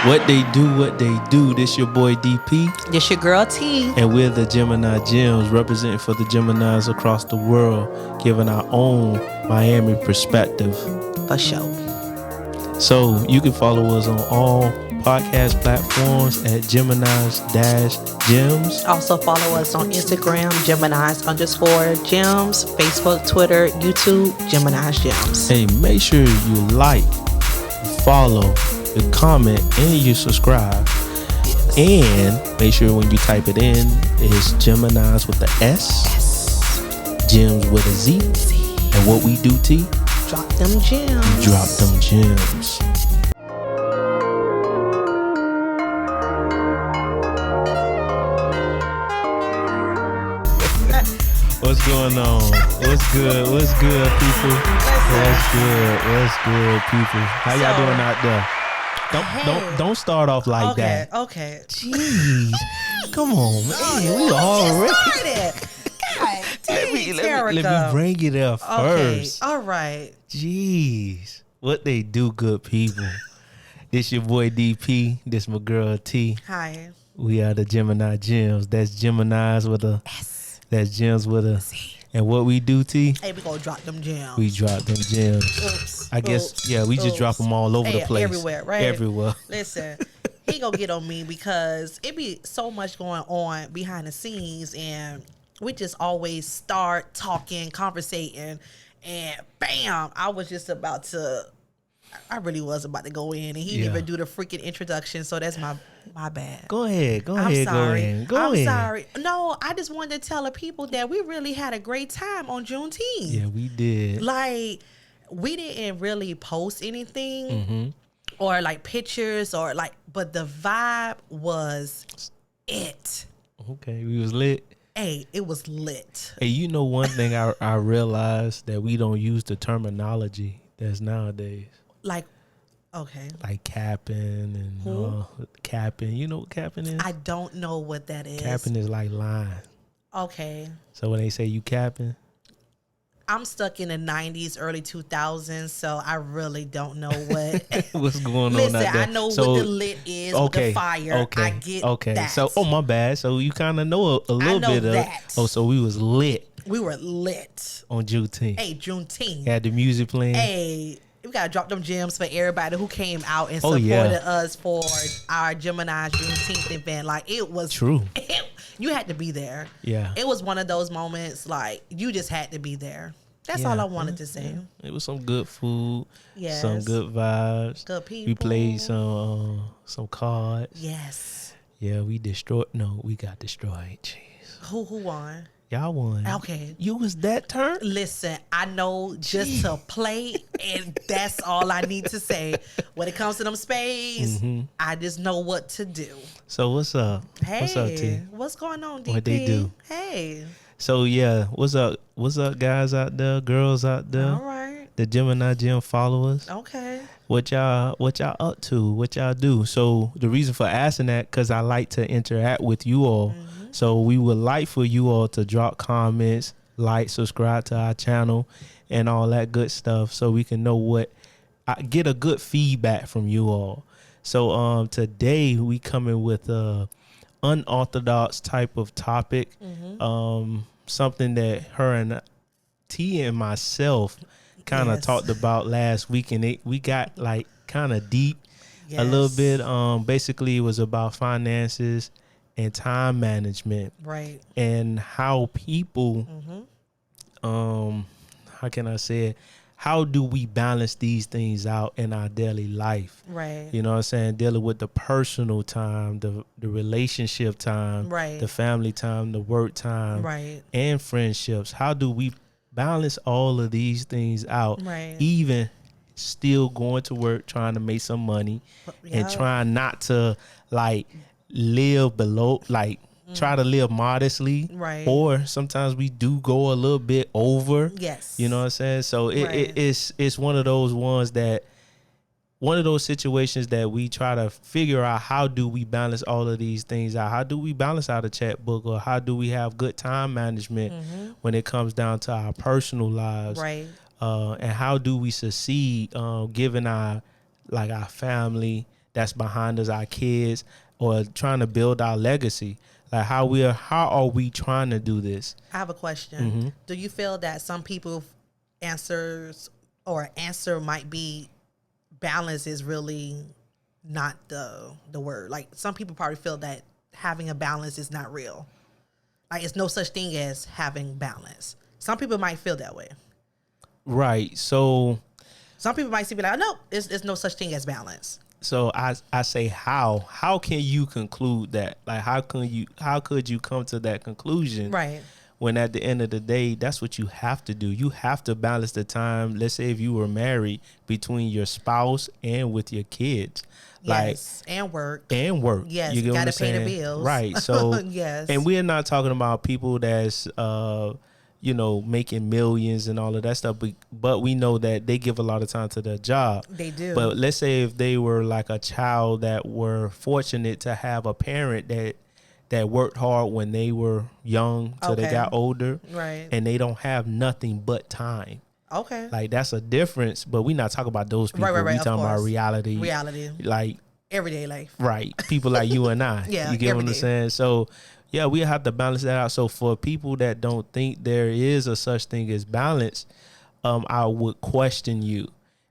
What they do. This your boy DP. This your girl T. And we're the Geminis Gemz, representing for the Geminis across the world, giving our own Miami perspective. For sure. So you can follow us on all podcast platforms at Geminis Gemz. Also follow us on Instagram, Geminis_Gems, Facebook, Twitter, YouTube, Geminis Gemz. Hey, make sure you like, follow, you comment, and you subscribe. Yes. And make sure when you type it in, it's Geminis with the S, Gems with a Z. And what we do, T? Drop them gems. Drop them gems. What's going on? What's good? What's good, people? What's good, people? How y'all doing out there? Don't start off like that. Okay. Jeez, come on, man. We already. God, let me bring it up first. All right. Jeez, what they do, good people. This your boy DP. This my girl T. Hi. We are the Geminis Gemz. That's Geminis with a S. That's Gems with a C. And what we do, T? Hey, we gonna drop them gems. We drop them gems. Oops. I guess, we just drop them all over the place. Everywhere, right? Everywhere. Listen, he gonna get on me because it be so much going on behind the scenes, and we just always start talking, conversating, and bam, I really was about to go in, and he didn't even do the freaking introduction, so that's my bad. Go ahead. I'm sorry. No, I just wanted to tell the people that we really had a great time on Juneteenth. Yeah, we did. Like, we didn't really post anything or like pictures or like, but the vibe was it. Okay, we was lit. Hey, it was lit. Hey, you know one thing I realized that we don't use the terminology that's nowadays. Like, okay. Like capping and capping. You know what capping is? I don't know what that is. Capping is like lying. Okay. So when they say you capping? I'm stuck in the 90s, early 2000s, so I really don't know what. What's going on out there? I know what the lit is with the fire. Okay, I get that. So, my bad. So you kind of know a little bit of that. So we was lit. We were lit. On Juneteenth. Hey, Juneteenth. Had the music playing. Hey, we got to drop them gems for everybody who came out and supported us for our Geminis Juneteenth event. Like, it was true. You had to be there. Yeah. It was one of those moments, like, you just had to be there. That's all I wanted to say. Yeah. It was some good food. Yes. Some good vibes. Good people. We played some cards. Yes. Yeah, we got destroyed. Jeez. Who won? Y'all won. Okay. You was that turn? Listen, I know just to play, and that's all I need to say. When it comes to them spades, I just know what to do. So what's up? Hey. What's up, T? What's going on, DP? What they do? Hey. So yeah, what's up? What's up, guys out there, girls out there? All right. The Gemini Gem followers. Okay. What y'all up to? What y'all do? So the reason for asking that, because I like to interact with you all. So we would like for you all to drop comments, like, subscribe to our channel, and all that good stuff, so we can know get a good feedback from you all. So today we coming with a unorthodox type of topic, something that her and T and myself kind of talked about last week, and we got like kind of deep a little bit. Basically, it was about finances and time management, right? And how people, how can I say it? How do we balance these things out in our daily life? Right. You know what I'm saying? Dealing with the personal time, the relationship time, right? The family time, the work time, right? And friendships. How do we balance all of these things out? Right. Even still going to work, trying to make some money, and trying not to like live below, like try to live modestly, right? Or sometimes we do go a little bit over. Yes. You know what I'm saying? So it's one of those situations that we try to figure out, how do we balance all of these things out? How do we balance out a checkbook, or how do we have good time management when it comes down to our personal lives? Right. And how do we succeed given our family that's behind us, our kids, or trying to build our legacy. Like how are we trying to do this? I have a question. Do you feel that some people answer might be balance is really not the word? Like some people probably feel that having a balance is not real. Like it's no such thing as having balance. Some people might feel that way. Right. So some people might see be like, no, it's no such thing as balance. So I say how can you conclude that? Like how could you come to that conclusion? Right. When at the end of the day, that's what you have to do. You have to balance the time. Let's say if you were married, between your spouse and with your kids. Yes, and work. Yes, you got to pay the bills. Right. So yes. And we're not talking about people that's making millions and all of that stuff, but we know that they give a lot of time to their job. They do. But let's say if they were like a child that were fortunate to have a parent that worked hard when they were young till they got older, right? And they don't have nothing but time. Okay. Like that's a difference, but we're not talking about those people. Right. We talking about reality, like everyday life. Right. People like you and I. Yeah. You get what I'm saying? So yeah, we have to balance that out. So for people that don't think there is a such thing as balance, I would question you.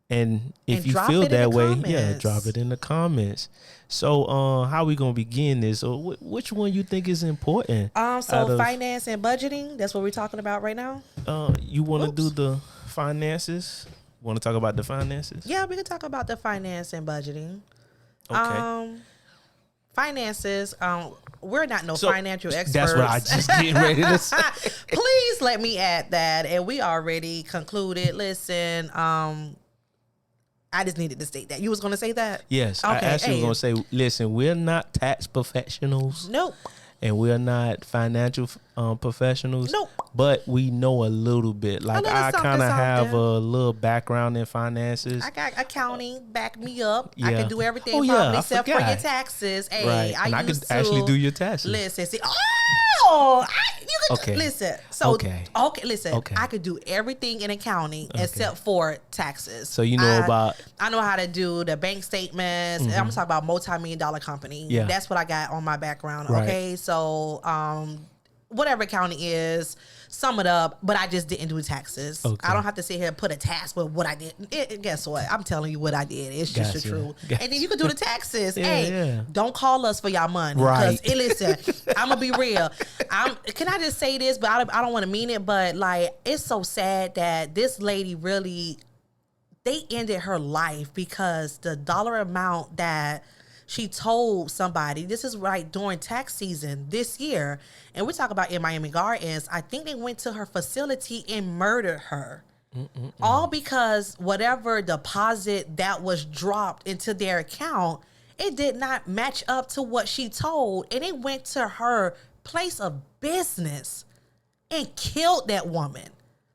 And if you feel that way, drop it in the comments. So how we gonna begin this? Or which one you think is important? So finance and budgeting. That's what we're talking about right now. You want to do the finances? Want to talk about the finances? Yeah, we can talk about the finance and budgeting. Okay. Finances. We're not financial experts. That's what I just getting ready to say. Please let me add that. And we already concluded. Listen, I just needed to state that. You was going to say that? Yes. Okay. I actually was going to say, listen, we're not tax professionals. Nope. And we're not financial professionals. Nope. But we know a little bit. Like I kind of have a little background in finances. I got accounting, back me up. Yeah. I can do everything probably except for your taxes. Hey, right. I can actually do your taxes. Listen, see, you can listen. So listen. I could do everything in accounting except for taxes. So you know I know how to do the bank statements. I'm talking about multi-million-dollar company. Yeah. That's what I got on my background. Right. Okay, so whatever accounting is, sum it up, but I just didn't do taxes. I don't have to sit here and put a task with what I did. Guess what? I'm telling you what I did. It's just the truth. And then you can do the taxes. Don't call us for y'all money. Right. Because, listen, I'm going to be real. Can I just say this? But I don't want to mean it. But, like, it's so sad that this lady really, they ended her life because the dollar amount that she told somebody, this is right during tax season this year, and we talk about in Miami Gardens, I think they went to her facility and murdered her. All because whatever deposit that was dropped into their account, it did not match up to what she told, and it went to her place of business and killed that woman.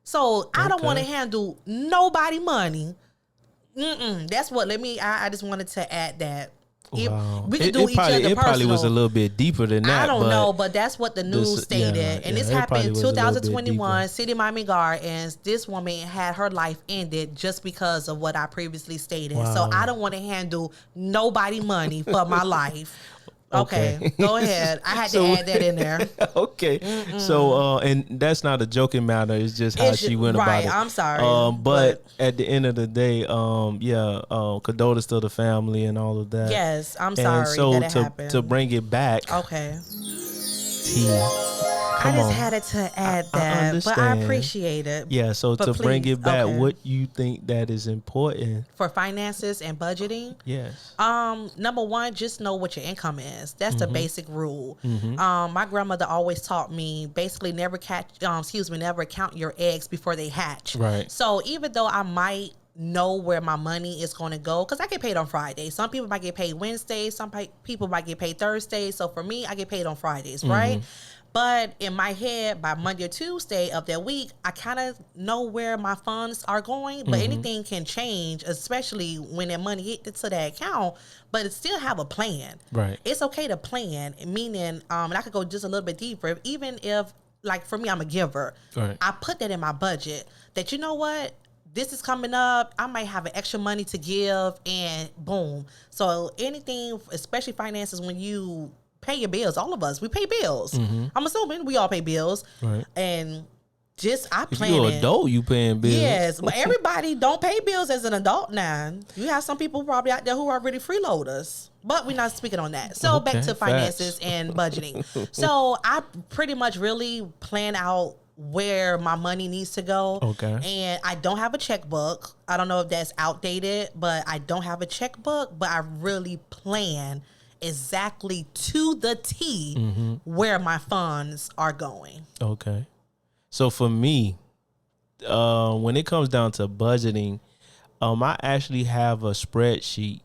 So I don't want to handle nobody money. That's what, I just wanted to add that. Wow. We could do each other personal. It probably was a little bit deeper than that. I don't know, but that's what the news stated. And this happened in 2021, City Miami Gardens. This woman had her life ended just because of what I previously stated. Wow. So I don't want to handle nobody money for my life. Okay, go ahead. I had to add that in there. Okay. So, and that's not a joking matter. It's just how she went about it. I'm sorry. But at the end of the day, condolences to the family and all of that. Yes, I'm sorry that it happened. To bring it back. Okay. I just had to add that, but I appreciate it. Yeah, so to bring it back, what you think that is important for finances and budgeting? Yes. Number one, just know what your income is. That's the basic rule. My grandmother always taught me basically never count your eggs before they hatch. Right. So even though I might know where my money is going to go, because I get paid on Fridays. Some people might get paid Wednesdays. Some people might get paid Thursdays. So for me, I get paid on Fridays, right? But in my head, by Monday or Tuesday of that week, I kind of know where my funds are going. But anything can change, especially when that money hits to that account. But it still have a plan. Right. It's okay to plan, meaning, and I could go just a little bit deeper. Even if, like for me, I'm a giver. Right. I put that in my budget that, you know what? this is coming up. I might have an extra money to give, and boom. So anything, especially finances, when you pay your bills, all of us, we pay bills. I'm assuming we all pay bills. Right. And just I If plan you're it. an adult, you paying bills. Yes, but everybody don't pay bills as an adult now. You have some people probably out there who are really freeloaders. But we're not speaking on that. So back to finances and budgeting. So I pretty much really plan out where my money needs to go. Okay. And I don't have a checkbook. I don't know if that's outdated, but I don't have a checkbook. But I really plan exactly to the T where my funds are going. Okay. So for me, when it comes down to budgeting, I actually have a spreadsheet.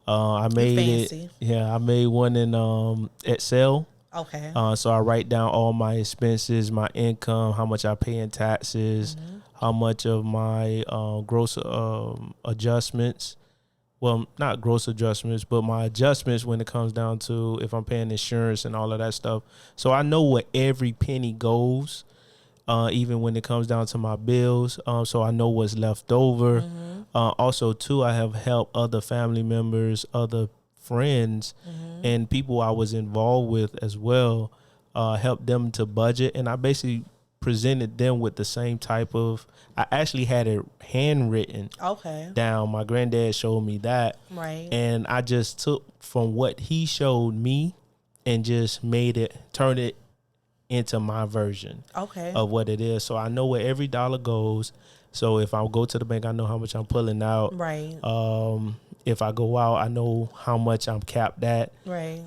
I made it. Yeah, I made one in Excel. Okay. So I write down all my expenses, my income, how much I pay in taxes, how much of my gross adjustments. Well, not gross adjustments, but my adjustments when it comes down to if I'm paying insurance and all of that stuff. So I know where every penny goes, even when it comes down to my bills. So I know what's left over. Also, too, I have helped other family members, other friends, and people I was involved with as well, help them to budget. And I basically presented them with the same type of, I actually had it handwritten down. My granddad showed me that. Right. And I just took from what he showed me and just turned it into my version of what it is. So I know where every dollar goes. So if I go to the bank, I know how much I'm pulling out. Right. If I go out, I know how much I'm capped at. Right.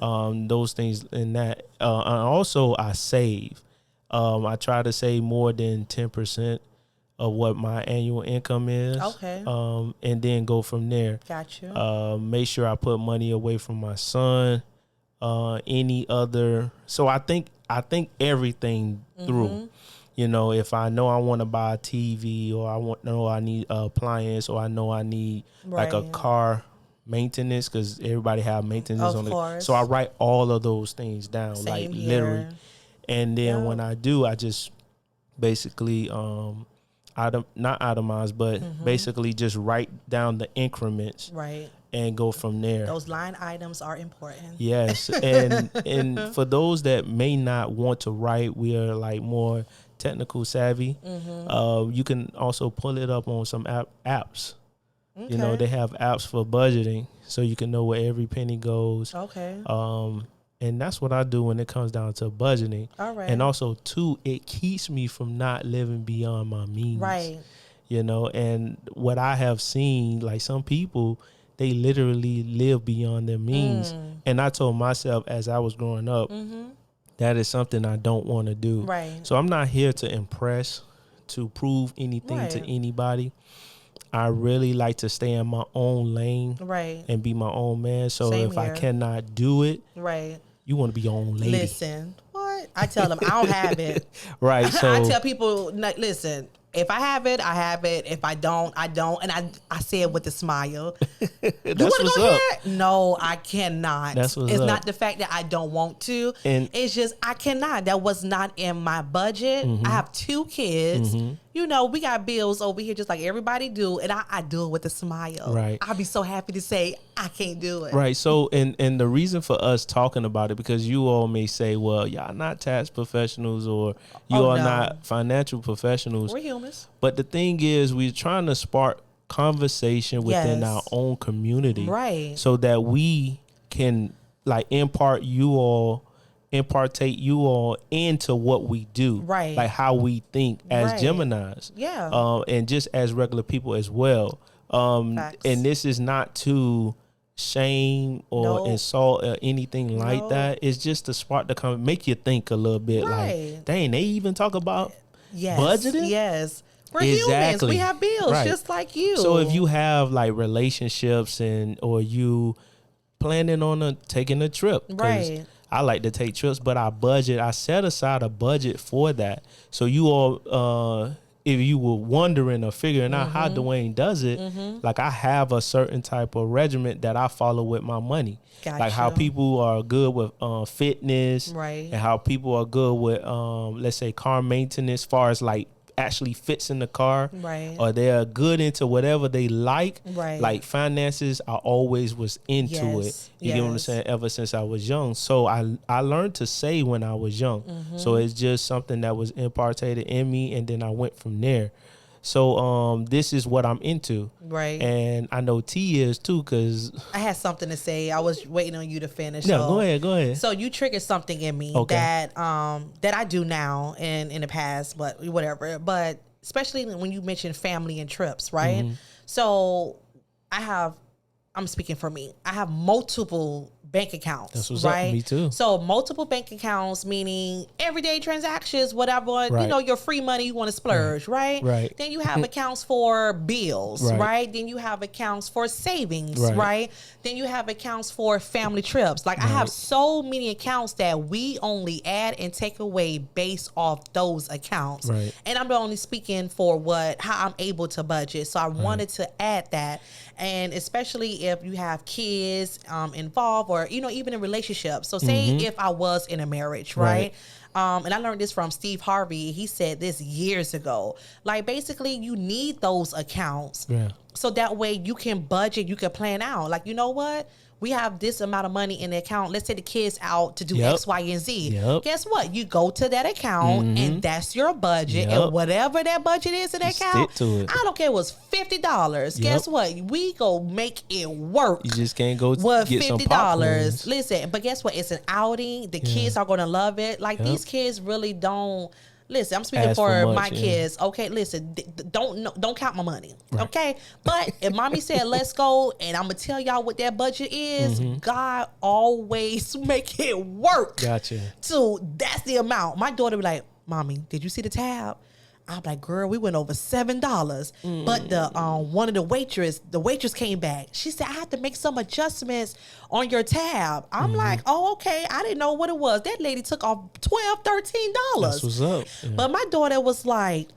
Those things in that. And also, I save. I try to save more than 10% of what my annual income is. Okay. And then go from there. Gotcha. Make sure I put money away from my son. Any other. So I think everything through. You know, if I know I want to buy a TV, or I need a appliance, or I know I need like a car maintenance, because everybody have maintenance on it. So I write all of those things down, literally. And then when I do, I just basically not itemize, but basically just write down the increments. Right. And go from there. Those line items are important. Yes. And for those that may not want to write, we are like more technical savvy. You can also pull it up on some apps. Okay. You know, they have apps for budgeting, so you can know where every penny goes. Okay. And that's what I do when it comes down to budgeting. All right. And also, too, it keeps me from not living beyond my means. Right. You know, and what I have seen, like some people, they literally live beyond their means. And I told myself as I was growing up, that is something I don't want to do. Right. So I'm not here to impress, to prove anything to anybody. I really like to stay in my own lane and be my own man. So if I cannot do it, you want to be your own lady. Listen, what? I tell them I don't have it. Right. So I tell people, listen, if I have it, I have it. If I don't, I don't. And I say it with a smile. You want to go here? No, I cannot. That's what's it's up. not the fact that I don't want to. And it's just I cannot. That was not in my budget. I have 2 kids. You know, we got bills over here just like everybody do. And I do it with a smile. Right. I'll be so happy to say I can't do it. Right. So, and the reason for us talking about it, because you all may say, well, y'all not tax professionals, or you are not financial professionals. We're humans. But the thing is, we're trying to spark conversation within our own community. Right. So that we can like impartate you all into what we do. Right. Like how we think as Geminis. Yeah. And just as regular people as well. Facts. And this is not to shame or insult or anything like that. It's just to spark the comment, make you think a little bit. Like, dang, they even talk about budgeting? Yes. We're humans. We have bills just like you. So if you have like relationships or you planning on taking a trip, right? I like to take trips, but I set aside a budget for that. So you all, if you were wondering or figuring out how Dwayne does it, like I have a certain type of regiment that I follow with my money. Gotcha. Like how people are good with fitness, right? And how people are good with, let's say, car maintenance, as far as like actually fits in the car, right, or they are good into whatever they like. right. Like finances, I always was into it. You get what I'm saying? Ever since I was young. So I learned to save when I was young. So it's just something that was imparted in me, and then I went from there. So this is what I'm into. Right. And I know T is too, because I had something to say. I was waiting on you to finish. No, go ahead. So you triggered something in me that I do now and in the past, but whatever. But especially when you mentioned family and trips, right? So I'm speaking for me. I have multiple bank accounts. That's what's right? up. Me too. So multiple bank accounts, meaning everyday transactions, whatever, Right. your free money you want to splurge, right? Right. Then you have accounts for bills, right? Then you have accounts for savings, right? Then you have accounts for family trips. Like I have so many accounts that we only add and take away based off those accounts. Right. And I'm only speaking for how I'm able to budget. So I wanted to add that. And especially if you have kids involved, or even in relationships. So say if I was in a marriage, right? And I learned this from Steve Harvey. He said this years ago. Like basically you need those accounts so that way you can budget, you can plan out. Like, you know what? We have this amount of money in the account. Let's say the kids out to do X, Y, and Z. Guess what? You go to that account and that's your budget. And whatever that budget is in that account, I don't care, it was $50. Guess what? We go make it work. You just can't go with get some $50. Listen, but guess what? It's an outing. The kids are going to love it. Like these kids really don't. Listen, I'm speaking for my kids. Okay, listen, don't count my money. Okay, but if mommy said let's go, and I'm gonna tell y'all what that budget is, God always make it work. Gotcha. So that's the amount. My daughter be like, "Mommy, did you see the tab?" I'm like, girl, we went over $7. But the one of the waitress came back. She said, I had to make some adjustments on your tab. I'm like, oh, okay. I didn't know what it was. That lady took off $12, $13. That's what's up. Yeah. But my daughter was like,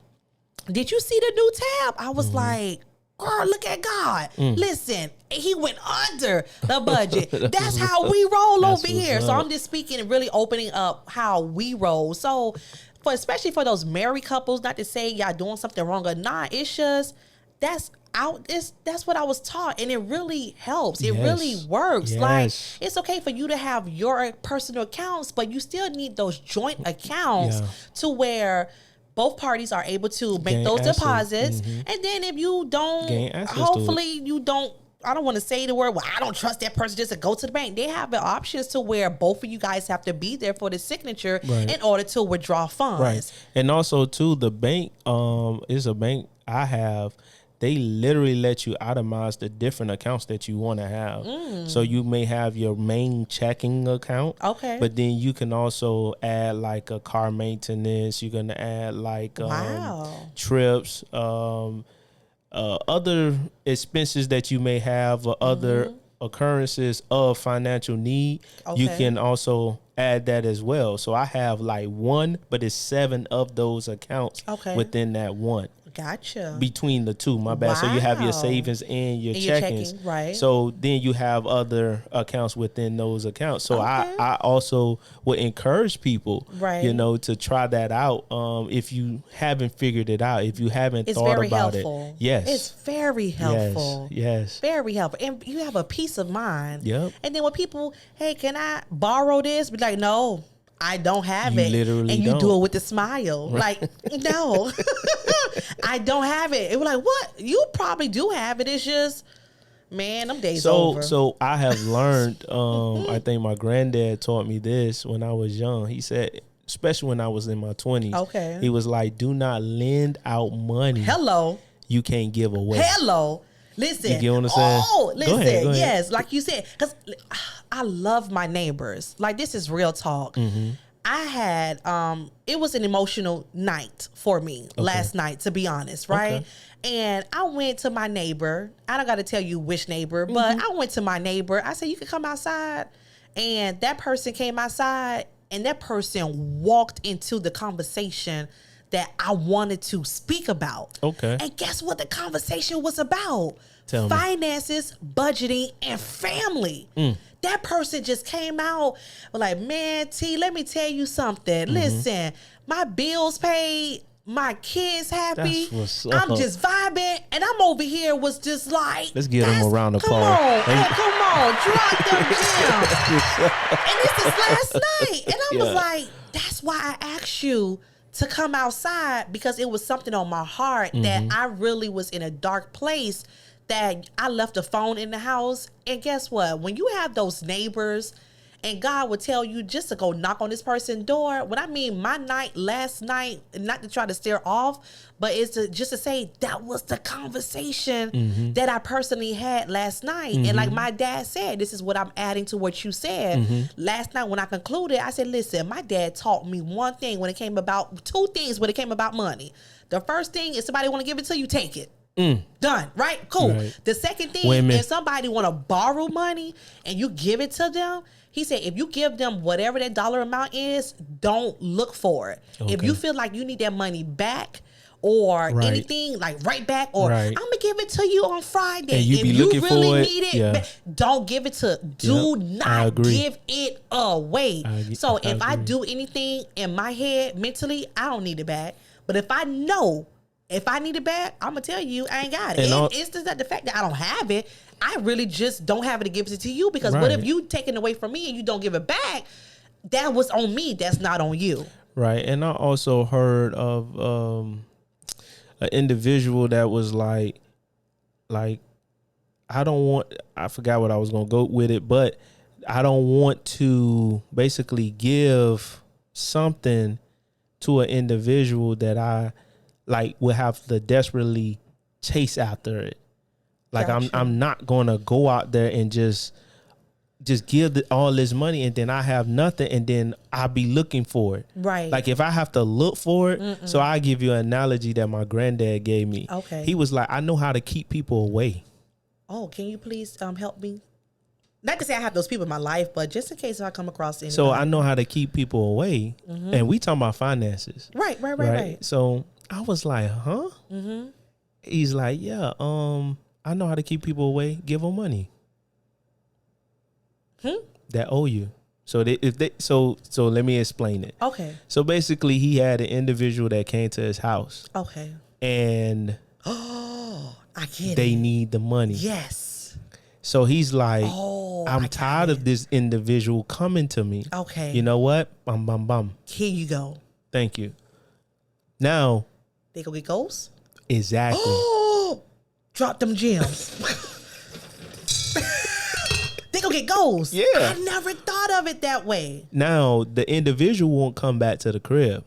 did you see the new tab? I was like, girl, look at God. Listen, he went under the budget. That's how we roll over here. So I'm just speaking and really opening up how we roll. So especially for those married couples, not to say y'all doing something wrong or not, it's just that's what I was taught, and it really helps. It really works. Like it's okay for you to have your personal accounts, but you still need those joint accounts to where both parties are able to make those deposits. And then if you don't, hopefully you don't, I don't want to say the word, well, I don't trust that person just to go to the bank. They have the options to where both of you guys have to be there for the signature in order to withdraw funds. Right. And also, too, the bank is a bank I have. They literally let you itemize the different accounts that you want to have. So you may have your main checking account. Okay. But then you can also add like a car maintenance. You're going to add like trips, other expenses that you may have, or other occurrences of financial need. You can also add that as well. So I have like one, but it's 7 of those accounts within that one. Gotcha. Between the two, my bad. So you have your savings and your checkings. Right. So then you have other accounts within those accounts. So I also would encourage people, to try that out. If you haven't figured it out, if you haven't thought about it. Yes. It's very helpful. Yes. Very helpful. And you have a peace of mind. Yep. And then when people, hey, can I borrow this? Be like, no. I don't have it. Literally and you don't. do it with a smile. Like, no, I don't have it. It was like, what? You probably do have it. It's just, man, them days over. So I have learned, I think my granddad taught me this when I was young. He said, especially when I was in my 20s. Okay. He was like, do not lend out money. Hello. You can't give away. Hello. Listen. You get what I'm saying? Oh, listen. Go ahead. Yes, like you said, because I love my neighbors. Like, this is real talk. I had, it was an emotional night for me last night, to be honest, right? And I went to my neighbor. I don't got to tell you which neighbor, but I went to my neighbor. I said, you can come outside. And that person came outside, and that person walked into the conversation that I wanted to speak about. Okay. And guess what the conversation was about? Tell finances, budgeting, and family. That person just came out like, man, T, let me tell you something. Listen, my bills paid, my kids happy. That's what's I'm up. just vibing, and I'm over here was just like, Let's give them a round of come applause. on, hey, come on, drop them gems. And this is last night, and I was like, that's why I asked you to come outside, because it was something on my heart that I really was in a dark place, that I left the phone in the house. And guess what? When you have those neighbors and God will tell you just to go knock on this person's door. What I mean, my night last night, not to try to steer off, but it's just to say that was the conversation that I personally had last night. And like my dad said, this is what I'm adding to what you said. Last night when I concluded, I said, listen, my dad taught me one thing when it came about, two things when it came about money. The first thing is, somebody want to give it to you, take it. Done. Right? Cool. Right. The second thing, if somebody want to borrow money and you give it to them, he said, if you give them whatever that dollar amount is, don't look for it. Okay. If you feel like you need that money back or anything, like right back, or I'm going to give it to you on Friday. And you if be you looking really for need it, don't give it to, do not give it away. So if I do anything in my head mentally, I don't need it back. But if I know, if I need it back, I'm going to tell you I ain't got it. And it's just not the fact that I don't have it. I really just don't have it to give it to you, because what if you take it away from me and you don't give it back? That was on me. That's not on you. Right. And I also heard of an individual that was like, I forgot what I was going to go with it, but I don't want to basically give something to an individual that I would have to desperately chase after it. Like, gotcha. I'm not gonna go out there and just give all this money and then I have nothing and then I'll be looking for it. Right. Like, if I have to look for it, so I give you an analogy that my granddad gave me. Okay. He was like, I know how to keep people away. Oh, can you please help me? Not to say I have those people in my life, but just in case I come across anybody. So I know how to keep people away, and we talking about finances. Right. So I was like, huh? He's like, yeah, I know how to keep people away. Give them money that owe you. So so let me explain it. Okay. So basically, he had an individual that came to his house. Okay. And I get it. They need the money. Yes. So he's like, I'm tired of this individual coming to me. Okay. You know what? Bum. Here you go. Thank you. Now they go get goals. Exactly. Oh, drop them gems. They go get goals. Yeah. I never thought of it that way. Now the individual won't come back to the crib,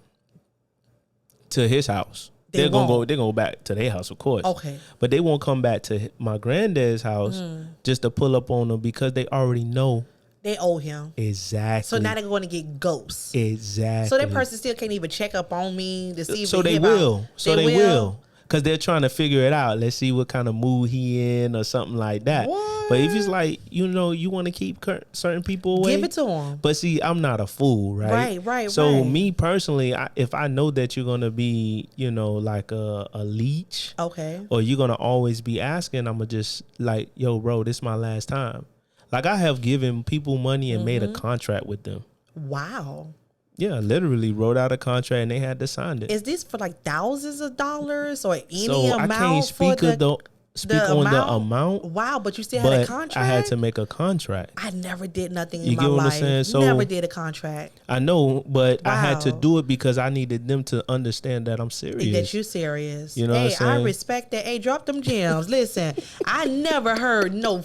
to his house. They're gonna go back to their house, of course. Okay. But they won't come back to my granddad's house just to pull up on them, because they already know they owe him. Exactly. So now they're going to get ghosts. Exactly. So that person still can't even check up on me to see if they will. So they will. Because they're trying to figure it out. Let's see what kind of mood he in or something like that. What? But if it's like, you want to keep certain people away, give it to them. But see, I'm not a fool, right? Right. So me personally, if I know that you're going to be, like a leech. Okay. Or you're going to always be asking, I'm going to just like, yo, bro, this is my last time. Like, I have given people money and made a contract with them. Wow. Yeah, literally wrote out a contract and they had to sign it. Is this for like thousands of dollars or any amount? I can't speak on the amount. Wow, but you still had a contract? I had to make a contract. I never did nothing in my life. You get what I'm saying? So, never did a contract. I know, but I had to do it because I needed them to understand that I'm serious. That you serious. You know what I'm saying? I respect that. Hey, drop them gems. Listen, I never heard no...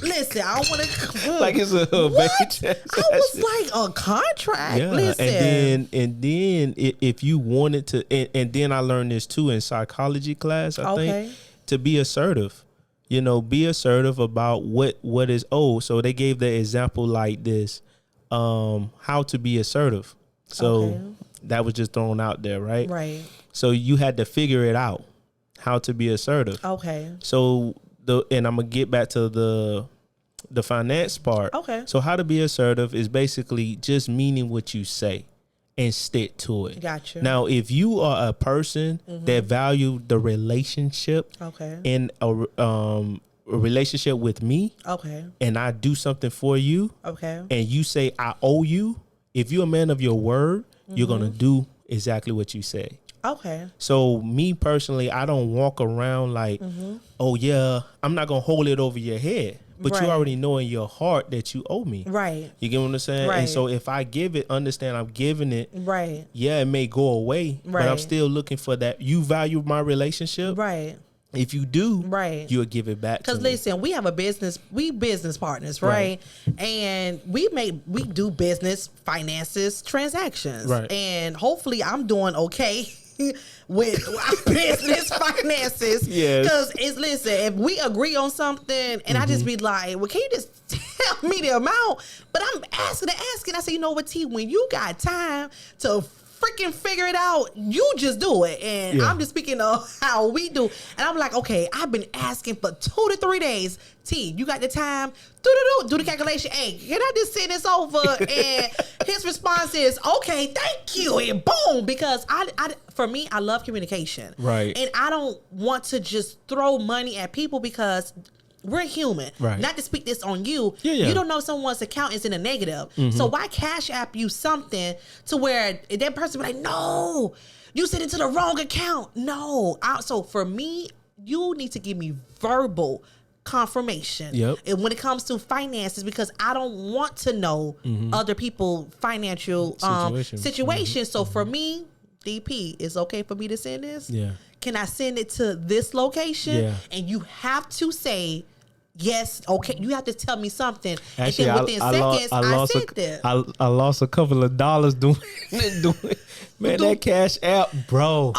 Listen, I don't want to like it's a what? I was like a contract. Yeah, listen, and then if you wanted to, and then I learned this too in psychology class. I think to be assertive, be assertive about what is owed. So they gave the example like this: how to be assertive. So that was just thrown out there, right? Right. So you had to figure it out, how to be assertive. Okay. So. And I'm gonna get back to the finance part. Okay. So how to be assertive is basically just meaning what you say and stick to it. Gotcha. Now, if you are a person that value the relationship, in a relationship with me, and I do something for you, and you say I owe you, if you're a man of your word, you're gonna do exactly what you say. Okay. So me personally, I don't walk around like, oh yeah, I'm not gonna hold it over your head. But you already know in your heart that you owe me. Right. You get what I'm saying? Right. And so if I give it, understand I'm giving it. Right. Yeah, it may go away, but I'm still looking for that. You value my relationship. Right. If you do, right, you'll give it back to me. Because listen, we have a business, we business partners, right? And we do business, finances, transactions. Right. And hopefully I'm doing okay with business finances. Yes. Because listen, if we agree on something and I just be like, well, can you just tell me the amount? But I'm asking. I say, you know what, T, when you got time to freaking figure it out, you just do it. And I'm just speaking of how we do. And I'm like, okay, I've been asking for 2 to 3 days. T, you got the time? Do the calculation. Hey, can I just send this over? And his response is, okay, thank you. And boom, because for me, I love communication. Right. And I don't want to just throw money at people because we're human. Right. Not to speak this on you. Yeah. You don't know someone's account is in a negative. So why cash app you something to where that person be like, no, you sent it to the wrong account. No. So for me, you need to give me verbal confirmation. Yep. And when it comes to finances, because I don't want to know other people' financial situations. So for me, DP, it's okay for me to send this? Yeah. Can I send it to this location? Yeah. And you have to say, yes, okay. You have to tell me something. Actually, and then within seconds, I sent it. I lost a couple of dollars doing man, that cash app, bro.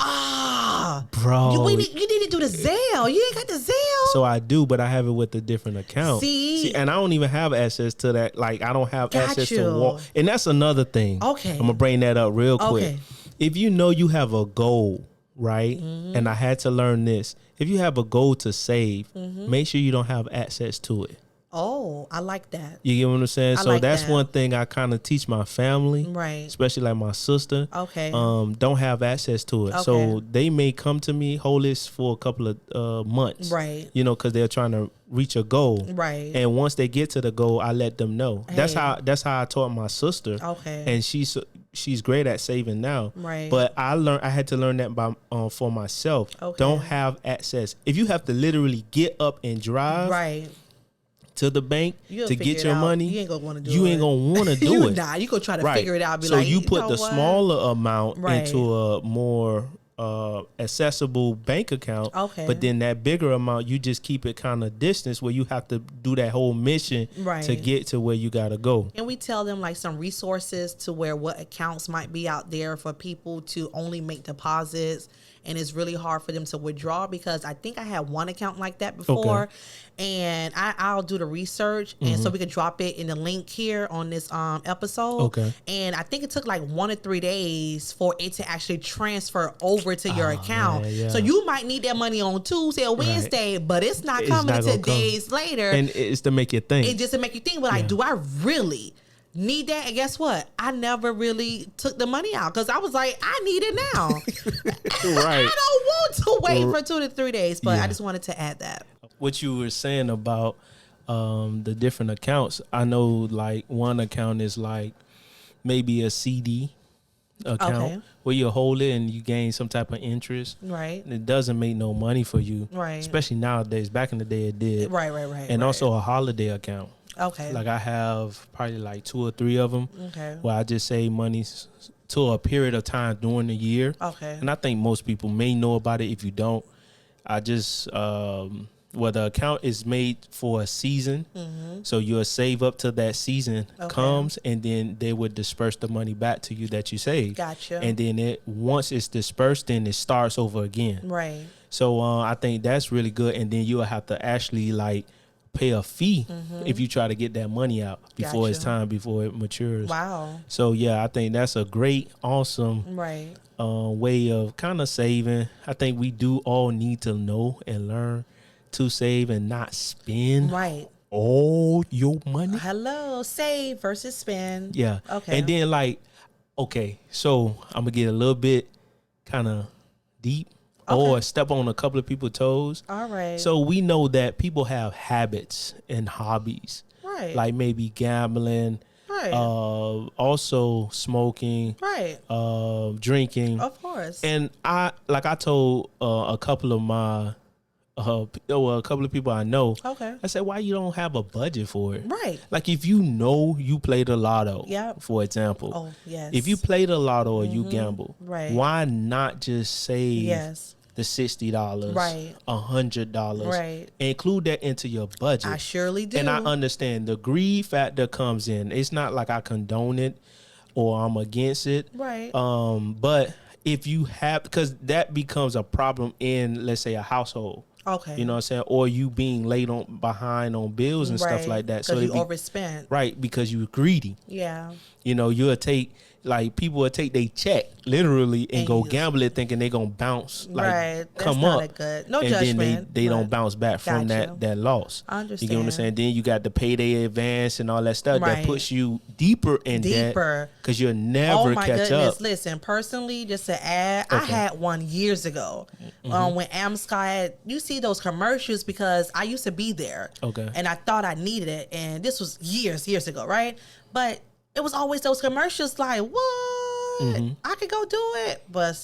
Bro. You need to do the Zelle. You ain't got the Zelle. So I do, but I have it with a different account. See, and I don't even have access to that. Like, I don't have access you. to walk. And that's another thing. Okay. I'm going to bring that up real quick. Okay. If you know you have a goal, right? And I had to learn this. If you have a goal to save, make sure you don't have access to it. Oh, I like that. You get what I'm saying? So like that's that. one thing I kind of teach my family, Right. especially like my sister. Okay. Don't have access to it. Okay. So they may come to me, hold this for a couple of months. Right. You know, because they're trying to reach a goal. Right. And once they get to the goal, I let them know. Hey. That's how I taught my sister. Okay. And she's great at saving now. Right. But I had to learn that for myself. Okay. Don't have access. If you have to literally get up and drive. Right. To the bank to get your money, you ain't gonna want to do it. You ain't gonna want to do it. Nah, you gonna try to figure it out. Be so like, you put the what? smaller amount into a more accessible bank account. Okay. But then that bigger amount, you just keep it kind of distance where you have to do that whole mission to get to where you gotta go. And we tell them like some resources to where what accounts might be out there for people to only make deposits. And it's really hard for them to withdraw because I think I had one account like that before. Okay. And I'll do the research. And so we can drop it in the link here on this episode. Okay. And I think it took like 1 or 3 days for it to actually transfer over to your account. Yeah. So you might need that money on Tuesday or Wednesday, but it's not coming until days later. And it's to make you think. It just to make you think, but like, do I really need that? And guess what? I never really took the money out because I was like, I need it now. Right. I don't want to wait for 2 to 3 days, but I just wanted to add that. What you were saying about the different accounts, I know like one account is like maybe a CD account where you hold it and you gain some type of interest. Right. And it doesn't make no money for you. Right. Especially nowadays. Back in the day it did. Right. And also a holiday account. Okay. Like I have probably like 2 or 3 of them. Okay. Where I just save money to a period of time during the year. Okay. And I think most people may know about it. If you don't, I just the account is made for a season, so you'll save up till that season comes, and then they would disperse the money back to you that you saved. Gotcha. And then once it's dispersed, then it starts over again. Right. So I think that's really good, and then you'll have to actually like pay a fee if you try to get that money out before it's time, before it matures. Wow. So yeah, I think that's a great, awesome way of kind of saving. I think we do all need to know and learn to save and not spend all your money. Hello, save versus spend. Yeah. Okay. And then like, okay, so I'm gonna get a little bit kind of deep or step on a couple of people's toes. All right. So we know that people have habits and hobbies. Right. Like maybe gambling, Right. Also smoking. Right. Drinking. Of course. And I told a couple of my a couple of people I know. Okay. I said, why you don't have a budget for it? Right. Like if you know you play the lotto, Yep. for example. Oh, yes. If you play the lotto or you gamble, Right. why not just save Yes. the $60, Right. $100, Right. include that into your budget? I surely do. And I understand the greed factor comes in. It's not like I condone it or I'm against it. Right. But if you have, because that becomes a problem in, let's say, a household. Okay. You know what I'm saying? Or you being behind on bills and stuff like that. So you overspent. Right, because you're greedy. Yeah. You know, people will take their check literally and go gamble it thinking they're going to bounce, like right. come That's up. not good. No and judgment. then they don't bounce back from that loss. I understand. You get what I'm saying? Then you got the payday advance and all that stuff that puts you deeper in debt because you'll never catch up. Listen, personally, just to add, I had one years ago when Amsky, you see those commercials because I used to be there. Okay. And I thought I needed it. And this was years ago, right? But it was always those commercials like, what? I could go do it. But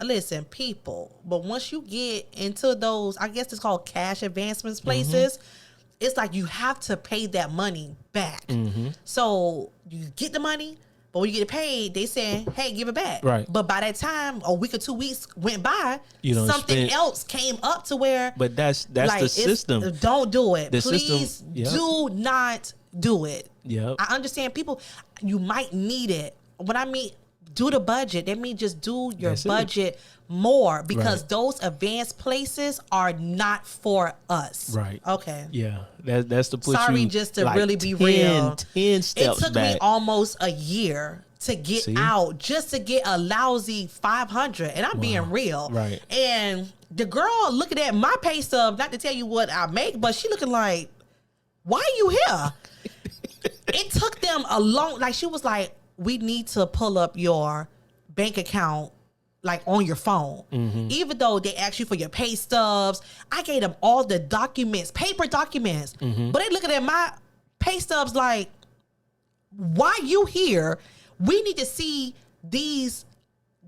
listen, people. But once you get into those, I guess it's called cash advancements places, it's like you have to pay that money back. So you get the money, but when you get it paid, they say, hey, give it back. Right. But by that time, a week or 2 weeks went by, something else came up to where. But that's like, the system. Don't do it. The Please system, do not do it. Yeah. I understand people, you might need it. When I mean do the budget, that means just do your budget more because those advanced places are not for us. Right. Okay. Yeah. That's to put Sorry, you just to like really be real. 10 steps It took back. me almost a year to get out just to get a lousy 500, and I'm being real. Right. And the girl looking at my pay stub, not to tell you what I make, but she looking like, why are you here? It took them a long, like she was like, we need to pull up your bank account like on your phone. Even though they ask you for your pay stubs, I gave them all the documents, paper documents. But they looking at my pay stubs like, why you here? We need to see these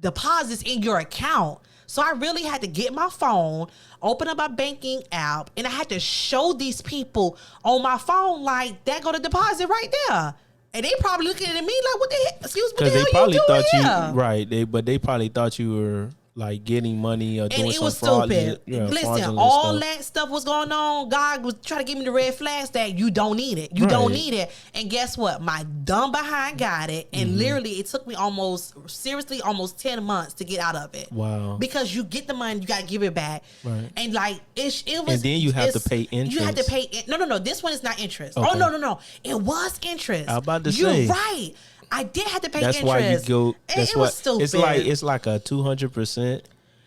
deposits in your account. So I really had to get my phone, open up my banking app, and I had to show these people on my phone like, that go to deposit right there. And they probably looking at me like, what the heck? Excuse me, what the hell you doing here? But they probably thought you were like getting money or doing some fraud. Listen, all that stuff was going on. God was trying to give me the red flags that you don't need it. You don't need it. And guess what? My dumb behind got it. And literally, it took me almost 10 months to get out of it. Wow. Because you get the money, you got to give it back. Right. And like, it was. And then you have to pay interest. You had to pay. No. This one is not interest. Okay. Oh, no. It was interest. I'm about to say. You're right. I did have to pay that's interest. Why you go. That's it was stupid. It's like a 200%.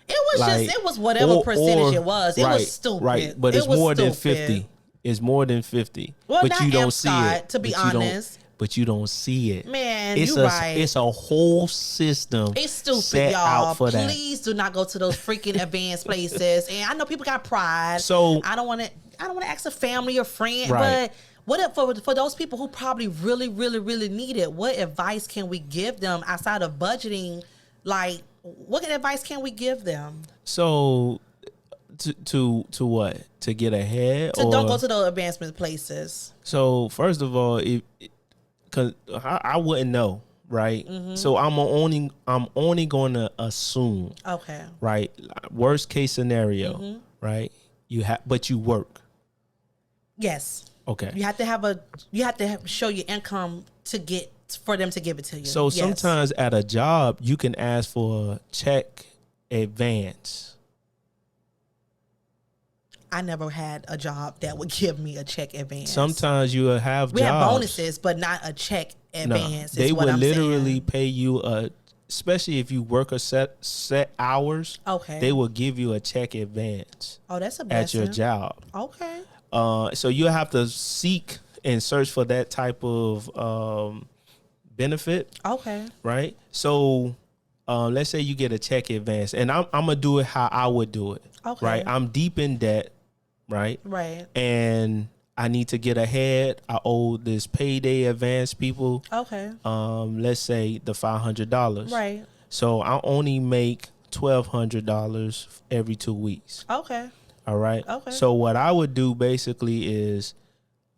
It was whatever percentage it was. It was stupid. Right, but it's more than 50. It's more than 50. Well, but you don't see it. To be honest. But you don't see it. Man, you're right. It's a whole system. It's stupid, set y'all. Out for Please do not go to those freaking advanced places. And I know people got pride. So I don't want to ask a family or friend, but what if for those people who probably really, really, really need it, what advice can we give them outside of budgeting? Like, what advice can we give them? So, to what? To get ahead? Don't go to the advancement places. So, first of all, because I wouldn't know, right? So I'm only going to assume. Okay. Right. Worst case scenario, right? But you work. Yes. Okay. You have to show your income for them to give it to you. So sometimes at a job, you can ask for a check advance. I never had a job that would give me a check advance. Sometimes you will have we have bonuses, but not a check advance. No, they will literally pay you especially if you work a set hours. Okay. They will give you a check advance. Oh, that's a blessing. At your job. Okay. So you have to seek and search for that type of benefit. Okay. Right. So let's say you get a check advance, and I'm gonna do it how I would do it. Okay. Right. I'm deep in debt. Right. Right. And I need to get ahead. I owe this payday advance people. Okay. Let's say the $500. Right. So I only make $1,200 every 2 weeks. Okay. All right. Okay. So what I would do basically is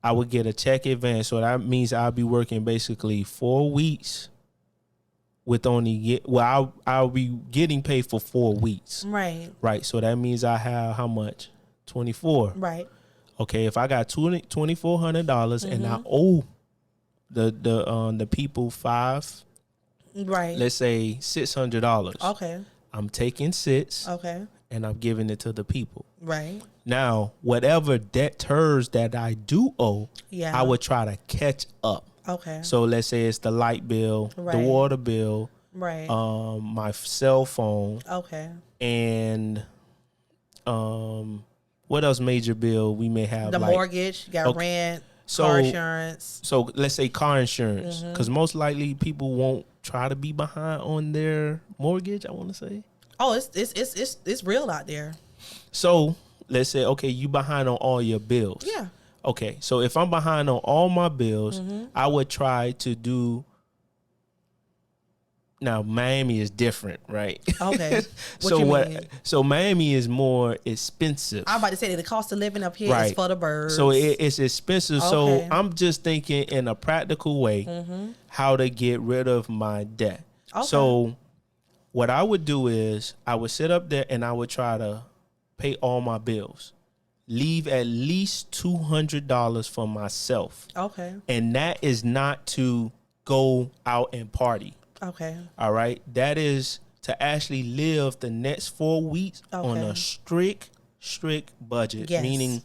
I would get a check advance. So that means I'll be working basically 4 weeks with I'll be getting paid for 4 weeks. Right. Right. So that means I have how much? 24. Right. Okay. If I got $2,400 and I owe the people $5. Right. Let's say $600. Okay. I'm taking $6. Okay. And I'm giving it to the people. Right. Now, whatever debtors that I do owe, I would try to catch up. Okay. So let's say it's the light bill, the water bill, right. My cell phone. Okay. And what else major bill we may have? The mortgage, you got rent, car insurance. So let's say car insurance, because most likely people won't try to be behind on their mortgage, I want to say. Oh, it's real out there. So let's say, okay, you behind on all your bills. Yeah. Okay, so if I'm behind on all my bills, I would try to do. Now Miami is different, right? Okay. So Miami is more expensive. I'm about to say that the cost of living up here is for the birds. So it's expensive. Okay. So I'm just thinking in a practical way how to get rid of my debt. Okay. So what I would do is I would sit up there and I would try to pay all my bills. Leave at least $200 for myself. Okay. And that is not to go out and party. Okay. All right. That is to actually live the next 4 weeks on a strict budget. Yes. Meaning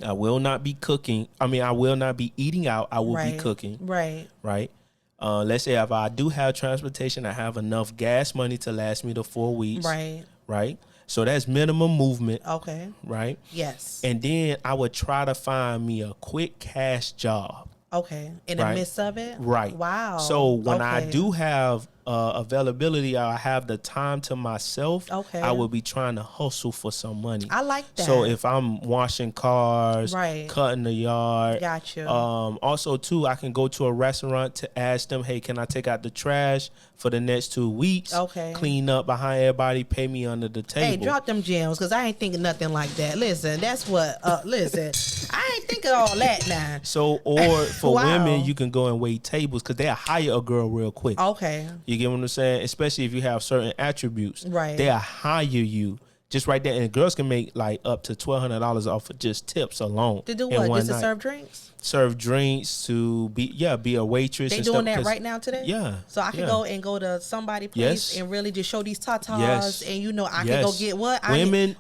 I will not be cooking. I mean, I will not be eating out. I will be cooking. Right. Right. Let's say if I do have transportation, I have enough gas money to last me the 4 weeks. Right. Right. So that's minimum movement. Okay. Right. Yes. And then I would try to find me a quick cash job. Okay. In the midst of it? Right. Wow. So when I do have availability, I have the time to myself. Okay. I will be trying to hustle for some money. I like that. So if I'm washing cars, cutting the yard. Gotcha. Also, too, I can go to a restaurant to ask them, hey, can I take out the trash for the next 2 weeks? Okay. Clean up behind everybody, pay me under the table. Hey, drop them gems, because I ain't thinking nothing like that. Listen, that's what, listen, I ain't thinking all that now. So, or for women, you can go and wait tables because they'll hire a girl real quick. Okay. You get what I'm saying? Especially if you have certain attributes. Right. They'll hire you just right there. And girls can make like up to $1,200 off of just tips alone. To do what? Just to serve drinks? Serve drinks, to be a waitress. They doing that right now today? Yeah. So I can go to somebody place and really just show these tatas and I can go get what?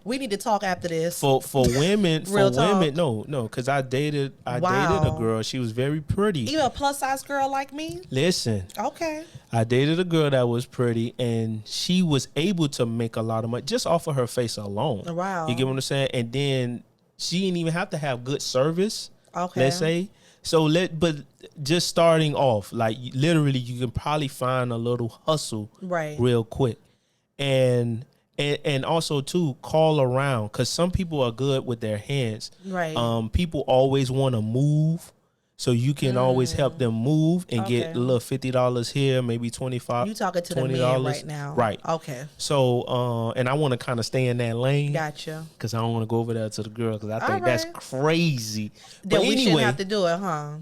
We need to talk after this. For women, no, because I dated a girl. She was very pretty. Even a plus size girl like me? Listen. Okay. I dated a girl that was pretty and she was able to make a lot of money just off of her face alone. Wow. You get what I'm saying? And then she didn't even have to have good service. Okay. Let's say. But just starting off, like literally you can probably find a little hustle real quick. And also too, call around, because some people are good with their hands. Right. People always want to move. So you can always help them move and get a little $50 here, maybe $25. You talking to the men right now. Right. Okay. So, and I want to kind of stay in that lane. Gotcha. Because I don't want to go over there to the girl, because I think that's crazy. That we shouldn't have to do it, huh?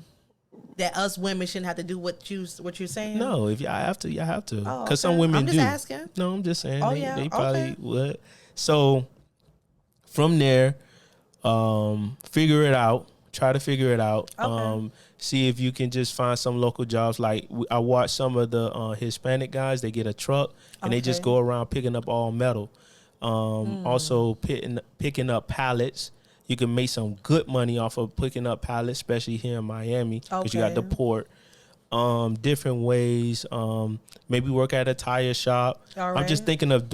That us women shouldn't have to do what you're saying? No, if y'all have to, y'all have to. Because some women do. I'm just asking. No, I'm just saying. They probably would. So, from there, figure it out. Try to figure it out. Okay. See if you can just find some local jobs. Like I watch some of the Hispanic guys. They get a truck and they just go around picking up all metal. Also picking up pallets. You can make some good money off of picking up pallets, especially here in Miami, because you got the port. Different ways. Maybe work at a tire shop. All right. I'm just thinking of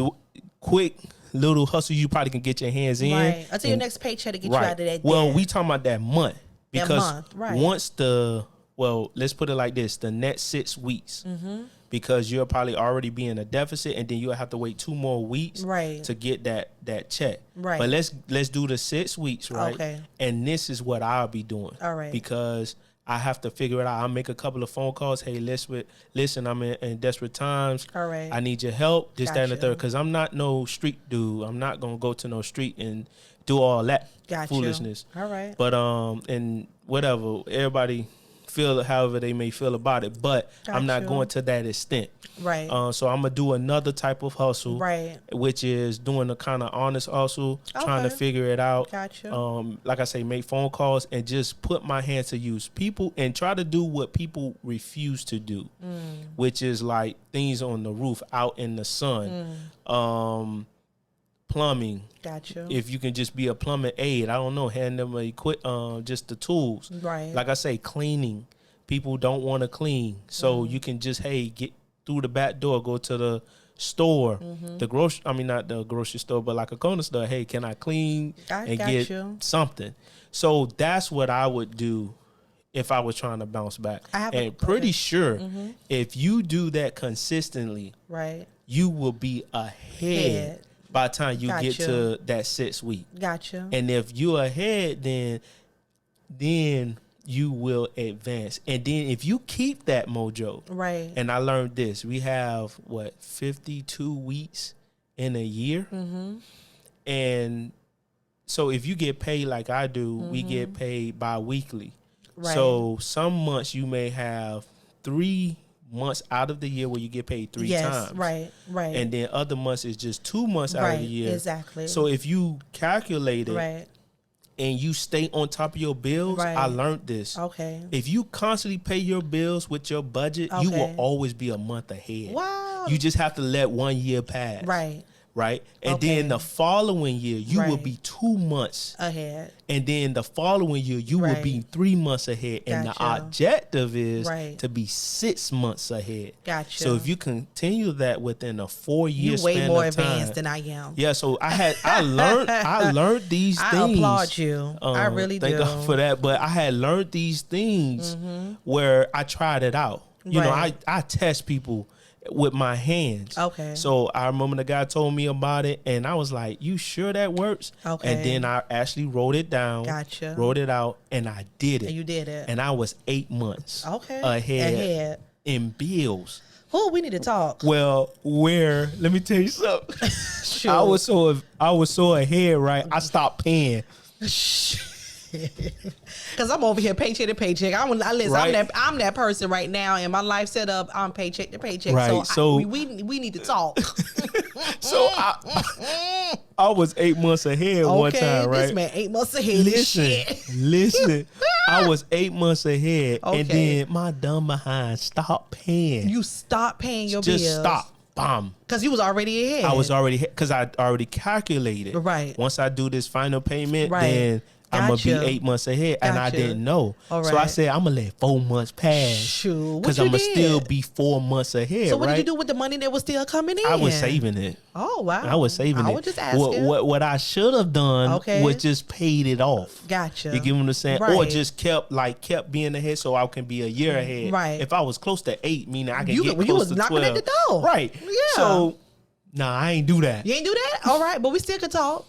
quick little hustle you probably can get your hands in. Right. Until your next paycheck to get you out of that debt. Well, we talking about that month. Because once let's put it like this, the next 6 weeks. Mm-hmm. because you'll probably already be in a deficit, and then you'll have to wait 2 more weeks to get that check. Right. But let's do the 6 weeks, right? Okay. And this is what I'll be doing. All right. Because I have to figure it out. I'll make a couple of phone calls. Hey, listen, I'm in desperate times. All right. I need your help. This, that, and the Gotcha. third. Because I'm not no street dude. I'm not going to go to no street and do all that foolishness. All right. But, and whatever, everybody feel however they may feel about it. But I'm not going to that extent. Right. So I'm going to do another type of hustle. Right. Which is doing a kind of honest hustle, trying to figure it out. Gotcha. Like I say, make phone calls and just put my hand to use people and try to do what people refuse to do, which is like things on the roof, out in the sun, plumbing. Gotcha. If you can just be a plumbing aide, I don't know, hand them just the tools. Right. Like I say, cleaning. People don't want to clean, so you can just get through the back door, go to the store, not the grocery store, but like a corner store. Hey, can I clean and get something? So that's what I would do if I was trying to bounce back. Pretty sure if you do that consistently, right, you will be ahead by the time you get to that 6 week. Gotcha. And if you're ahead, then you will advance. And then if you keep that mojo, right? And I learned this: we have 52 weeks in a year, and so if you get paid like I do, we get paid bi-weekly. Right. So some months you may have 3 months out of the year where you get paid 3 times. Right. And then other months is just 2 months out of the year. Exactly. So if you calculate it, and you stay on top of your bills, I learned this. Okay. If you constantly pay your bills with your budget, you will always be a month ahead. Wow. You just have to let 1 year pass. Right. And then the following year, you will be 2 months ahead. And then the following year, you will be 3 months ahead. And the objective is to be 6 months ahead. Gotcha. So if you continue that within a 4-year span of time, you're way more advanced than I am. Yeah. So I learned these things. I applaud you. I really do. Thank God for that. But I had learned these things where I tried it out. You know, I test people with my hands. Okay. So I remember the guy told me about it, and I was like, "You sure that works?" Okay. And then I actually wrote it down. Gotcha. Wrote it out, and I did it. And you did it. And I was 8 months ahead in bills. Oh, we need to talk. Well, let me tell you something. Sure. I was so ahead, right? I stopped paying. Because I'm over here paycheck to paycheck. I'm that person right now, and my life set up. I'm paycheck to paycheck. Right. So we need to talk. So I was 8 months ahead one time, right? This man 8 months ahead. Listen. I was 8 months ahead, and then my dumb behind stopped paying. You stopped paying your bills. Just stop. Bomb. Because you was already ahead. I was already because I already calculated. Right. Once I do this final payment, then I'm going to be 8 months ahead. And I didn't know. Right. So I said, I'm going to let 4 months pass. Because I'm going to still be 4 months ahead. So what did you do with the money that was still coming in? I was saving it. Oh, wow. I was saving it. I was just asking. What I should have done was just paid it off. Gotcha. You get what I'm saying? Right. Or just kept being ahead so I can be a year ahead. Right. If I was close to 8, meaning I can get close to 12. You was knocking at the door. Right. Yeah. So, I ain't do that. You ain't do that? All right. But we still could talk.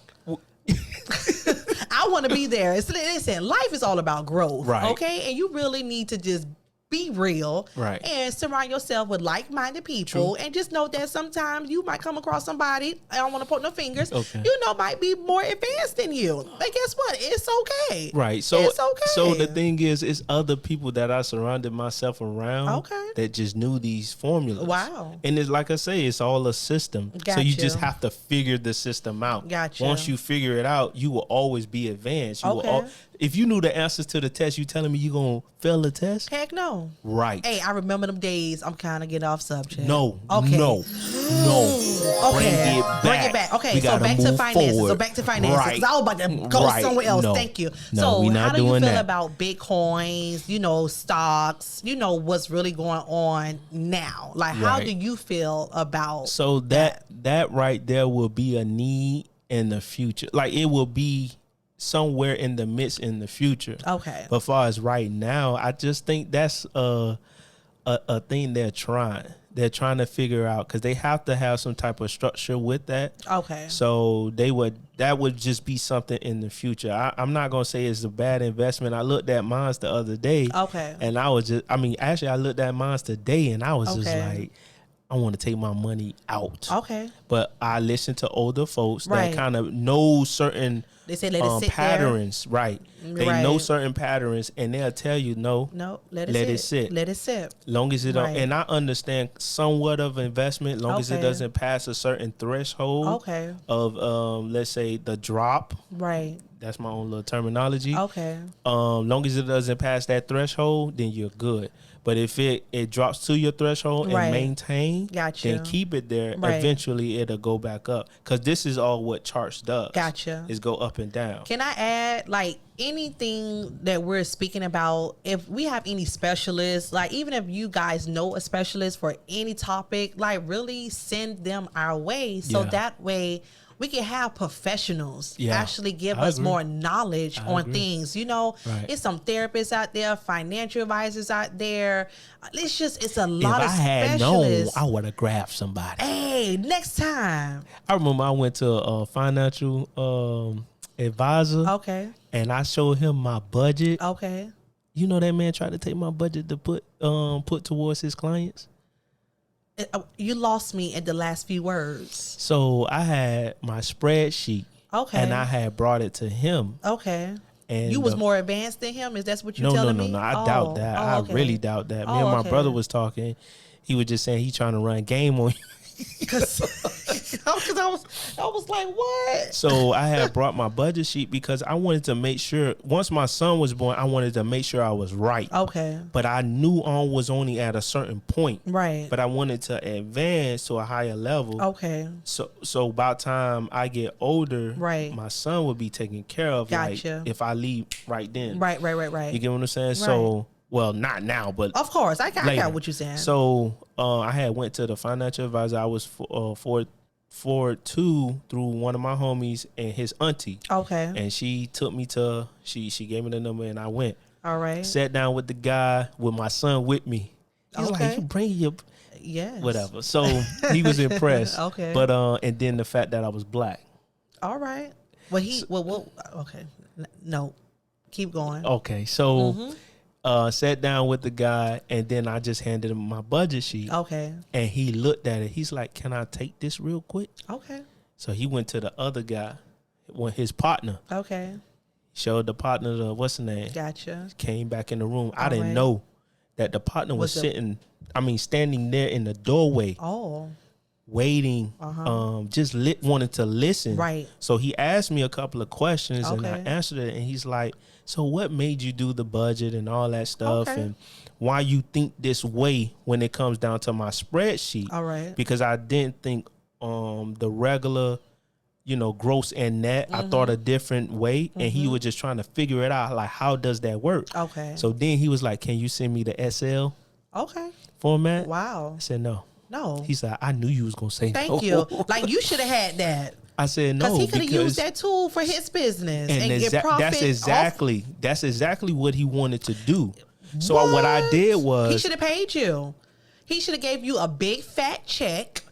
I want to be there. Listen, life is all about growth, right? Okay, and you really need to just be real, right? And surround yourself with like-minded people. True. And just know that sometimes you might come across somebody, I don't want to point no fingers, might be more advanced than you. But guess what? It's okay. Right. So it's okay. So the thing is, it's other people that I surrounded myself around that just knew these formulas. Wow. And it's like I say, it's all a system. Gotcha. So you just have to figure the system out. Gotcha. Once you figure it out, you will always be advanced. You will if you knew the answers to the test, you telling me you gonna fail the test? Heck no. Right. Hey, I remember them days. I'm kind of getting off subject. No. Okay. No. Okay. Bring it back. Okay. So back to finances. Right. I was about to go somewhere else. No. Thank you. No, so how do you feel about Bitcoins, stocks, what's really going on now? Like, how do you feel about that right there will be a need in the future. Like, it will be somewhere in the midst in the future. Okay. But as far as right now, I just think that's a thing they're trying. they're trying to figure out, because they have to have some type of structure with that. Okay. So that would just be something in the future. I'm not gonna say it's a bad investment. I looked at mine the other day. Okay. And I was just, actually I looked at mine today and I was just like, I want to take my money out. Okay. But I listen to older folks that kind of know certain they say let it sit patterns. there. Right. They know certain patterns and they'll tell you no, let it sit. Let it sit. Long as it don't, and I understand somewhat of investment, long as it doesn't pass a certain threshold of let's say the drop. Right. That's my own little terminology. Okay. Long as it doesn't pass that threshold, then you're good. But if it drops to your threshold and maintain, then keep it there. Eventually, it'll go back up. Because this is all what charts does. Gotcha. Is go up and down. Can I add, like, anything that we're speaking about, if we have any specialists, like, even if you guys know a specialist for any topic, like, really send them our way. So that way we can have professionals actually give us more knowledge on things. You know, it's some therapists out there, financial advisors out there. It's a lot of specialists. If I had known, I would have grabbed somebody. Hey, next time. I remember I went to a financial advisor. Okay. And I showed him my budget. Okay. You know that man tried to take my budget to put towards his clients. You lost me at the last few words. So I had my spreadsheet. Okay. And I had brought it to him. Okay. And you was more advanced than him? Is that what you're telling me? No. I doubt that. I really doubt that. Me and my brother was talking. He was just saying he trying to run game on you. Because I was like, what? So I had brought my budget sheet because I wanted to make sure once my son was born, I wanted to make sure I was right. Okay. But I knew I was only at a certain point. Right. But I wanted to advance to a higher level. Okay. So by the time I get older, my son would be taken care of. Gotcha. Like if I leave right then. Right. You get what I'm saying? Right. So well, not now, but of course, I got what you're saying. So I had went to the financial advisor. I was forward to through one of my homies and his auntie. Okay. And she took me to she gave me the number and I went. All right. Sat down with the guy with my son with me. He's like, you bring your whatever. So he was impressed. Okay. But and then the fact that I was black. All right. Well, okay. No, keep going. Okay. So. Sat down with the guy and then I just handed him my budget sheet. Okay. And he looked at it. He's like, can I take this real quick? Okay. So he went to the other guy, his partner. Okay. Showed the partner the what's the name? Gotcha. Came back in the room. I didn't know that the partner was standing there in the doorway. Oh. Waiting, just wanted to listen. Right. So he asked me a couple of questions and I answered it. And he's like, so what made you do the budget and all that stuff and why you think this way when it comes down to my spreadsheet? All right. Because I didn't think the regular, gross and net. I thought a different way and he was just trying to figure it out. Like, how does that work? Okay. So then he was like, can you send me the Excel format? Wow. I said, no. No. He said, I knew you was going to say Thank you. Like, you should have had that. I said no, because he could have used that tool for his business and get profit. That's exactly what he wanted to do. So what I did was he should have paid you. He should have gave you a big fat check.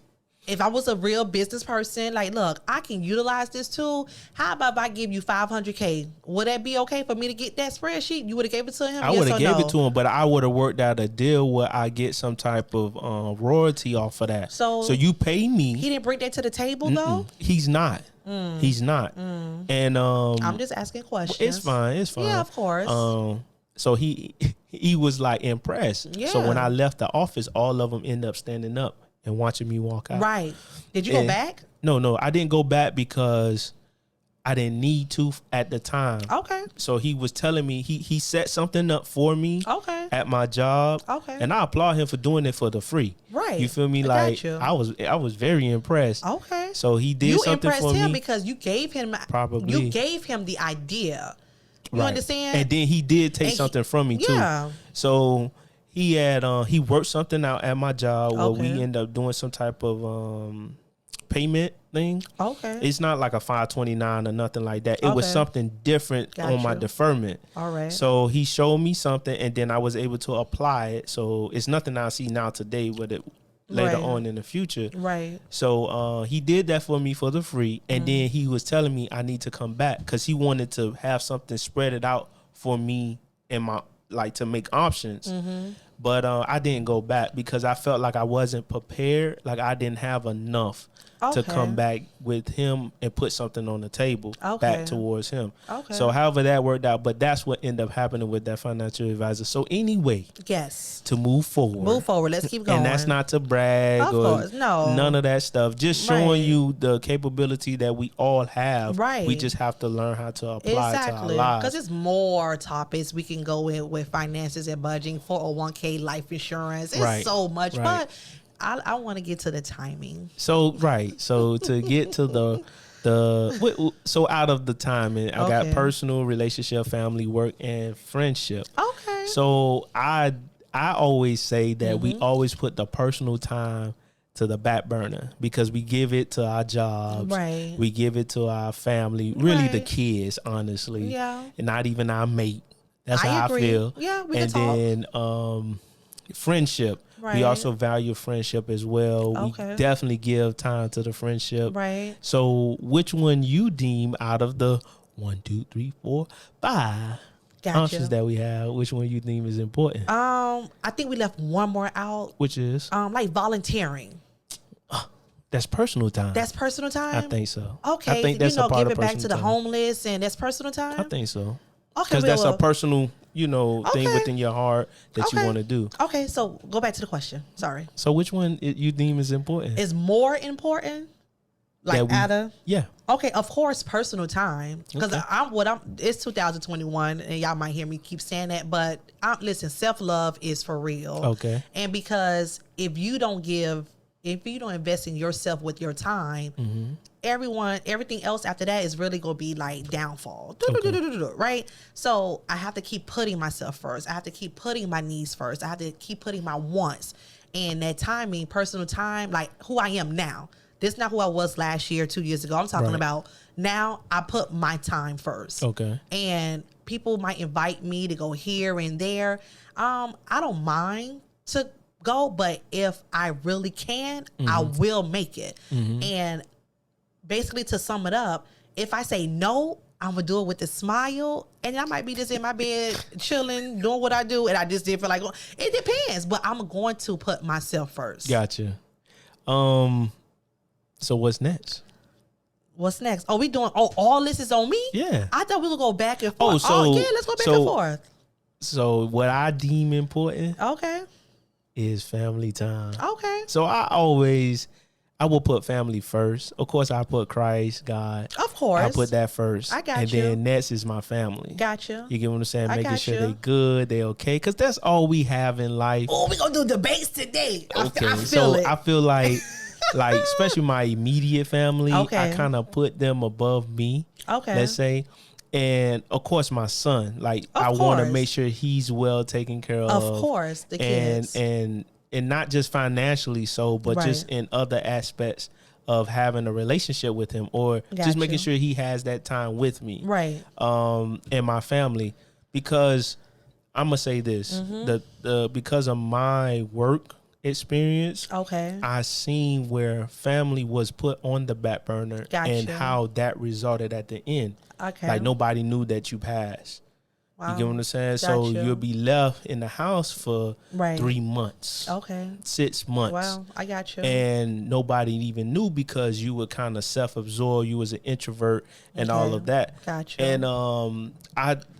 If I was a real business person, like, look, I can utilize this tool. How about if I give you $500K? Would that be okay for me to get that spreadsheet? You would have gave it to him? I would have gave it to him, but I would have worked out a deal where I get some type of royalty off of that. So you pay me. He didn't bring that to the table, though? He's not. He's not. And I'm just asking questions. It's fine. Yeah, of course. So he was like impressed. Yeah. So when I left the office, all of them end up standing up and watching me walk out. Right. Did you go back? No, I didn't go back because I didn't need to at the time. Okay. So he was telling me he set something up for me at my job. Okay. And I applaud him for doing it for the free. Right. You feel me? Like I was very impressed. Okay. So he did something for me. You impressed him because you gave him the idea. You understand? And then he did take something from me too. Yeah. So he had he worked something out at my job where we end up doing some type of payment thing. Okay. It's not like a 529 or nothing like that. It was something different on my deferment. All right. So he showed me something and then I was able to apply it. So it's nothing I see now today with it later Right. on in the future. Right. So he did that for me for the free, and then he was telling me I need to come back because he wanted to have something spread it out for me and my to make options. But I didn't go back because I felt like I wasn't prepared. Like I didn't have enough to come back with him and put something on the table back towards him. So however that worked out, but that's what ended up happening with that financial advisor. So anyway, yes, to move forward. Let's keep going. And that's not to brag of course, no. none of that stuff. Just showing you the capability that we all have. Right. We just have to learn how to apply it to our lives. Because it's more topics we can go in with finances and budgeting, 401k, life insurance. It's so much, but I want to get to the timing. So to get to so out of the timing, I got personal, relationship, family, work, and friendship. Okay. So I always say that we always put the personal time to the back burner because we give it to our jobs. Right. We give it to our family, really the kids, honestly. Yeah. And not even our mate. That's how I feel. Yeah, we can talk. And then friendship. Right. We also value friendship as well. We definitely give time to the friendship. Right. So which one you deem out of the 1, 2, 3, 4, 5 options that we have, which one you deem is important? I think we left one more out. Which is? Like volunteering. That's personal time. That's personal time? I think so. Okay. I think that's a part of personal time. Giving back to the homeless, and that's personal time? I think so. Okay. Because that's a personal, thing within your heart that you want to do. Okay, so go back to the question. Sorry. So which one you deem is important? Is more important? Yeah. Okay, of course, personal time. Because it's 2021, and y'all might hear me keep saying that, but listen, self-love is for real. Okay. And because if you don't invest in yourself with your time, everything else after that is really going to be like downfall. Right? So I have to keep putting myself first. I have to keep putting my needs first. I have to keep putting my wants. And that timing, personal time, like who I am now. This is not who I was last year, 2 years ago. I'm talking about now I put my time first. Okay. And people might invite me to go here and there. I don't mind to go, but if I really can, I will make it. And basically, to sum it up, if I say no, I'm gonna do it with a smile, and I might be just in my bed chilling, doing what I do, and I just didn't feel like going. It depends, but I'm going to put myself first. Gotcha. So what's next? What's next? Oh, we doing? Oh, all this is on me? Yeah. I thought we would go back and forth. Let's go back and forth. So what I deem important, is family time. Okay. So I will put family first. Of course, I put Christ, God. Of course. I put that first. I got and you. And then next is my family. Gotcha. You get what I'm saying? Making sure they good, they okay. Because that's all we have in life. Oh, we going to do debates today. Okay. I feel it. I feel like especially my immediate family, I kind of put them above me. Okay. Let's say. And of course, my son, I want to make sure he's well taken care of. Of course, the kids. And not just financially but just in other aspects of having a relationship with him or just making sure he has that time with me. Right. And my family. Because I'm going to say this, because of my work experience, I seen where family was put on the back burner and how that resulted at the end. Okay. Like nobody knew that you passed. Wow. You get what I'm saying? So you'll be left in the house for 3 months. Okay. 6 months. Wow, I got you. And nobody even knew because you were kind of self-absorbed. You was an introvert and all of that. Gotcha. And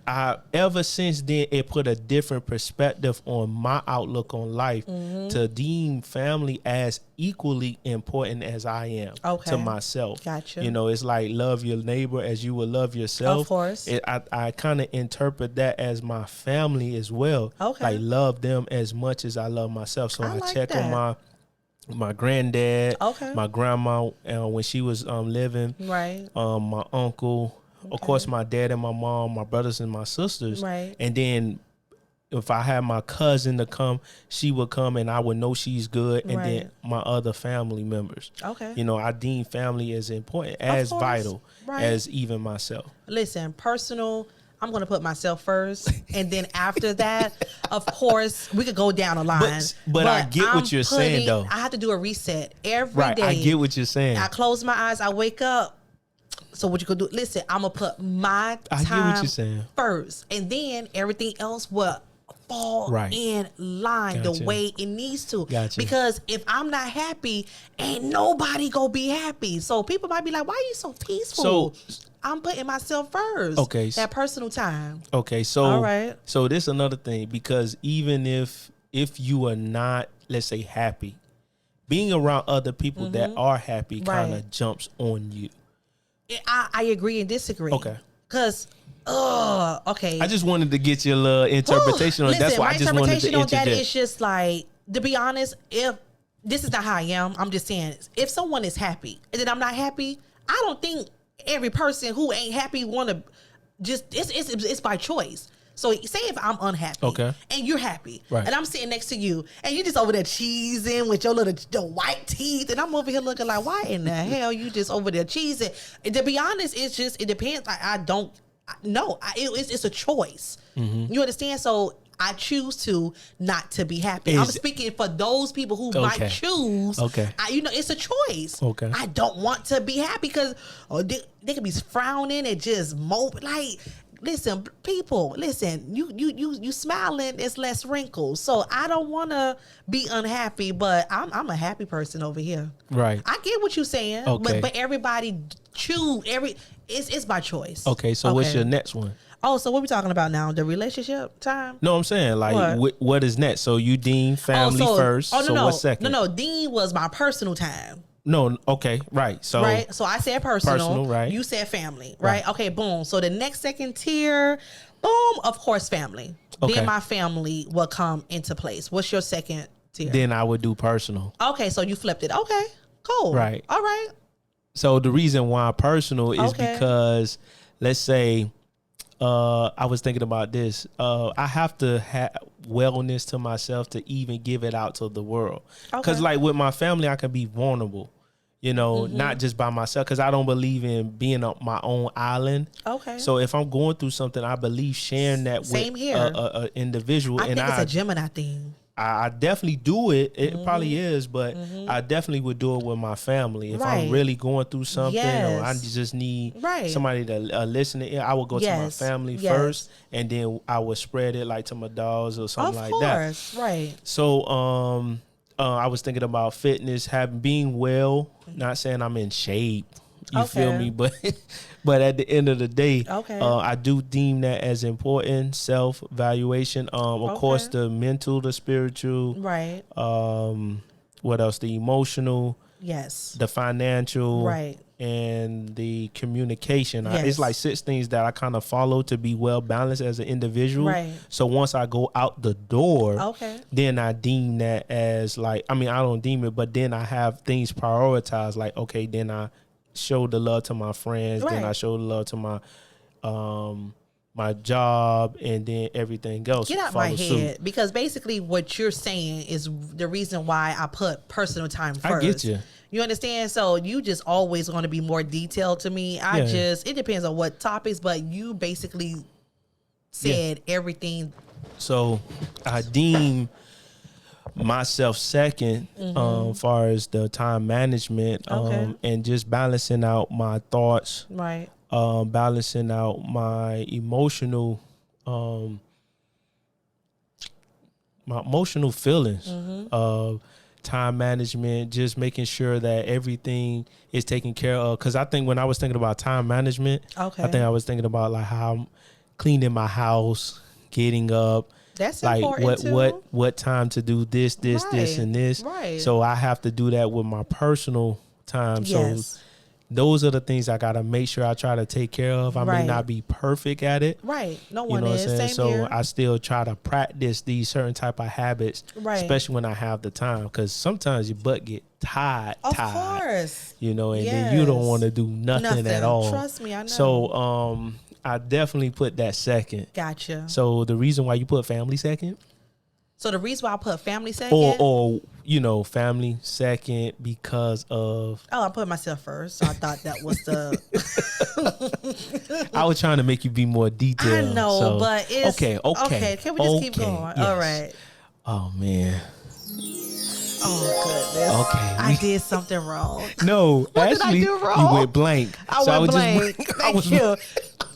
I ever since then, it put a different perspective on my outlook on life to deem family as equally important as I am to myself. Gotcha. It's like love your neighbor as you would love yourself. Of course. I kind of interpret that as my family as well. Okay. Like love them as much as I love myself. So I check on my granddad, my grandma when she was living, my uncle. Of course, my dad and my mom, my brothers and my sisters. Right. And then if I had my cousin to come, she would come and I would know she's good. And then my other family members. Okay. I deem family as important, as vital as even myself. Listen, personal, I'm going to put myself first. And then after that, of course, we could go down a line. But I get what you're saying, though. I have to do a reset every day. I get what you're saying. I close my eyes. I wake up. So what you could do, listen, I'm going to put my time first. And then everything else will fall in line the way it needs to. Because if I'm not happy, ain't nobody gonna be happy. So people might be like, why are you so peaceful? So I'm putting myself first. Okay. That personal time. Okay. So all right. So this is another thing, because even if you are not, let's say, happy, being around other people that are happy kind of jumps on you. I agree and disagree. Okay. Because okay. I just wanted to get your little interpretation on it. That's why I just wanted to interject. That is just like, to be honest, if this is not how I am, I'm just saying, if someone is happy and then I'm not happy, I don't think every person who ain't happy want to just, it's by choice. So say if I'm unhappy and you're happy and I'm sitting next to you and you just over there cheesing with your the white teeth and I'm over here looking like, why in the hell you just over there cheesing? And to be honest, it's just, it depends. I don't. No, it's a choice. You understand? So I choose to not to be happy. I'm speaking for those people who might choose. It's a choice. I don't want to be happy because they can be frowning and just like. Listen, people, you smiling, it's less wrinkles. So I don't want to be unhappy, but I'm a happy person over here. Right. I get what you're saying, but everybody choose it's by choice. Okay, so what's your next one? Oh, so what we talking about now? The relationship time? No, I'm saying like what is next? So you deem family first. Oh, no, what's second? No, Dean was my personal time. No, okay, right. So I said personal, right? You said family, right? Okay, boom. So the next second tier, boom, of course, family. Okay. Then my family will come into place. What's your second tier? Then I would do personal. Okay, so you flipped it. Okay, cool. Right. All right. So the reason why personal is because, let's say, I was thinking about this. I have to have wellness to myself to even give it out to the world. Because like with my family, I can be vulnerable. Not just by myself, because I don't believe in being on my own island. Okay. So if I'm going through something, I believe sharing that with an individual. I think it's a Gemini thing. I definitely do it. It probably is, but I definitely would do it with my family. If I'm really going through something or I just need somebody to listen to it, I would go to my family first, and then I would spread it like to my dogs or something like that. Of course, right. So I was thinking about fitness, being well, not saying I'm in shape. You feel me? But at the end of the day, I do deem that as important. Self-evaluation. Of course, the mental, the spiritual. Right. What else? The emotional. Yes. The financial. Right. And the communication. Yes. It's like 6 things that I kind of follow to be well balanced as an individual. Right. So once I go out the door, then I deem that as like, I don't deem it, but then I have things prioritized. Like, then I show the love to my friends, then I show the love to my my job, and then everything else. Get out my head, because basically what you're saying is the reason why I put personal time first. I get you. You understand? So you just always going to be more detailed to me. It depends on what topics, but you basically said everything. So I deem myself second, far as the time management, and just balancing out my thoughts, right? Balancing out my emotional, feelings of time management, just making sure that everything is taken care of. Because I think when I was thinking about time management, I think I was thinking about like how I'm cleaning my house, getting up. That's like important too. What time to do this, and this. Right. So I have to do that with my personal time. Yes. So those are the things I gotta make sure I try to take care of. I may not be perfect at it. Right. No one is. Same so here. I still try to practice these certain type of habits, especially when I have the time. Because sometimes your butt get tired. Of course. And then you don't want to do nothing at all. Trust me, I know. So I definitely put that second. Gotcha. So the reason why you put family second? So the reason why I put family second, or you know, family second because of. I put myself first. So I thought that was the. I was trying to make you be more detailed. I know, so. but it's okay. Can we just keep going? Yes. All right. Oh man. Oh goodness. Okay. I did something wrong. No, What actually, did I do wrong? you went blank. I went blank. Just, Thank you.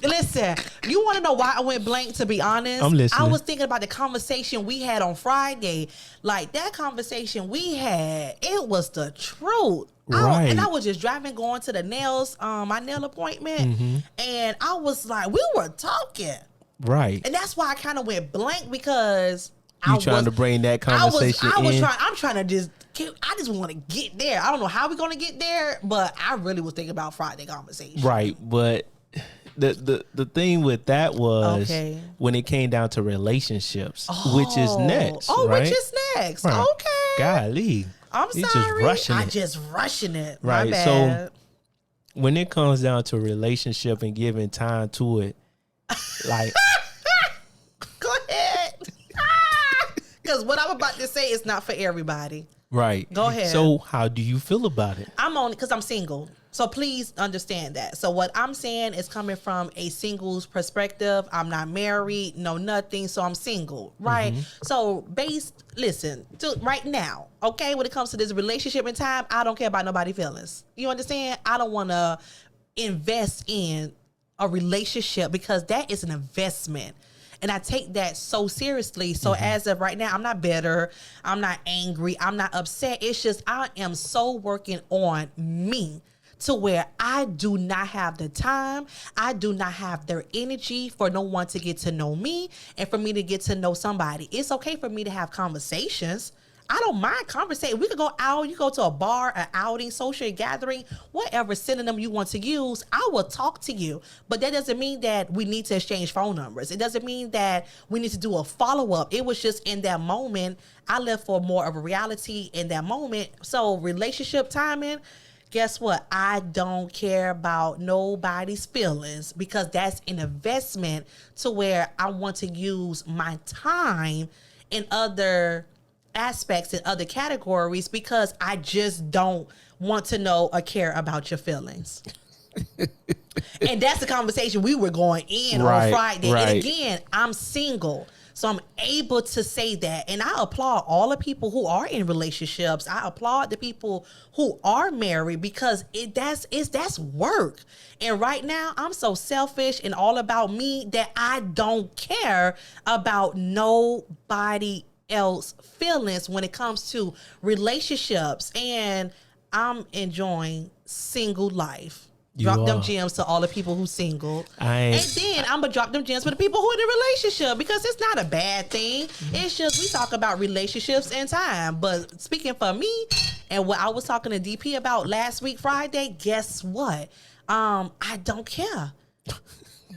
Listen, you want to know why I went blank, to be honest? I'm listening. I was thinking about the conversation we had on Friday. Like, that conversation we had, it was the truth. Right. And I was just driving, going to the nails, my nail appointment. And I was like, we were talking. Right. And that's why I kind of went blank, because you trying to bring that conversation in? I'm trying to just, I just want to get there. I don't know how we're going to get there, but I really was thinking about Friday conversation. Right. But the thing with that was when it came down to relationships, which is next. Right? Which is next. Right. Okay. Golly. I'm you sorry. I just rushing it. Right. My bad. So when it comes down to a relationship and giving time to it, like. Go ahead. Because what I'm about to say is not for everybody. Right. Go ahead. So how do you feel about it? I'm on it because I'm single. So please understand that. So what I'm saying is coming from a singles perspective. I'm not married, no nothing. So I'm single, right? So listen, right now, okay, when it comes to this relationship and time, I don't care about nobody's feelings. You understand? I don't want to invest in a relationship because that is an investment. And I take that so seriously. So as of right now, I'm not bitter. I'm not angry. I'm not upset. It's just I am so working on me to where I do not have the time. I do not have their energy for no one to get to know me and for me to get to know somebody. It's okay for me to have conversations. I don't mind conversating. We could go out. You go to a bar, an outing, social gathering, whatever synonym you want to use. I will talk to you. But that doesn't mean that we need to exchange phone numbers. It doesn't mean that we need to do a follow-up. It was just in that moment. I left for more of a reality in that moment. So relationship timing, guess what? I don't care about nobody's feelings because that's an investment to where I want to use my time in other aspects in other categories because I just don't want to know or care about your feelings. And that's the conversation we were going in on Friday. Right. And again, I'm single. So I'm able to say that. And I applaud all the people who are in relationships. I applaud the people who are married because that's work. And right now I'm so selfish and all about me that I don't care about nobody else feelings when it comes to relationships. And I'm enjoying single life. Drop them gems to all the people who single. And then I'm going to drop them gems for the people who are in a relationship because it's not a bad thing. It's just we talk about relationships and time. But speaking for me and what I was talking to DP about last week, Friday, guess what? I don't care.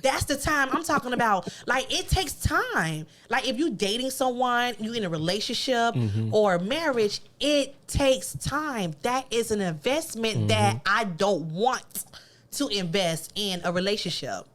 That's the time I'm talking about. Like, it takes time. Like, if you dating someone, you in a relationship or marriage, it takes time. That is an investment that I don't want to invest in a relationship.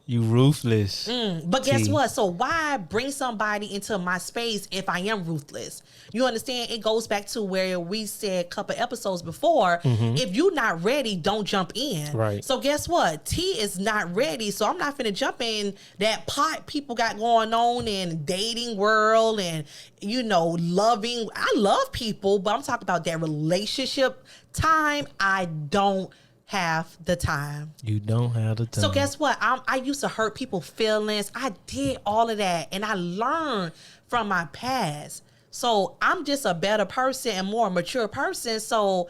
You ruthless. But guess what? So why bring somebody into my space if I am ruthless? You understand? It goes back to where we said a couple episodes before, if you're not ready, don't jump in. Right. So guess what? T is not ready. So I'm not finna jump in that pot people got going on in dating world and, you know, loving. I love people, but I'm talking about that relationship time. I don't have the time. You don't have the time. So guess what? I used to hurt people's feelings. I did all of that and I learned from my past. So I'm just a better person and more mature person. So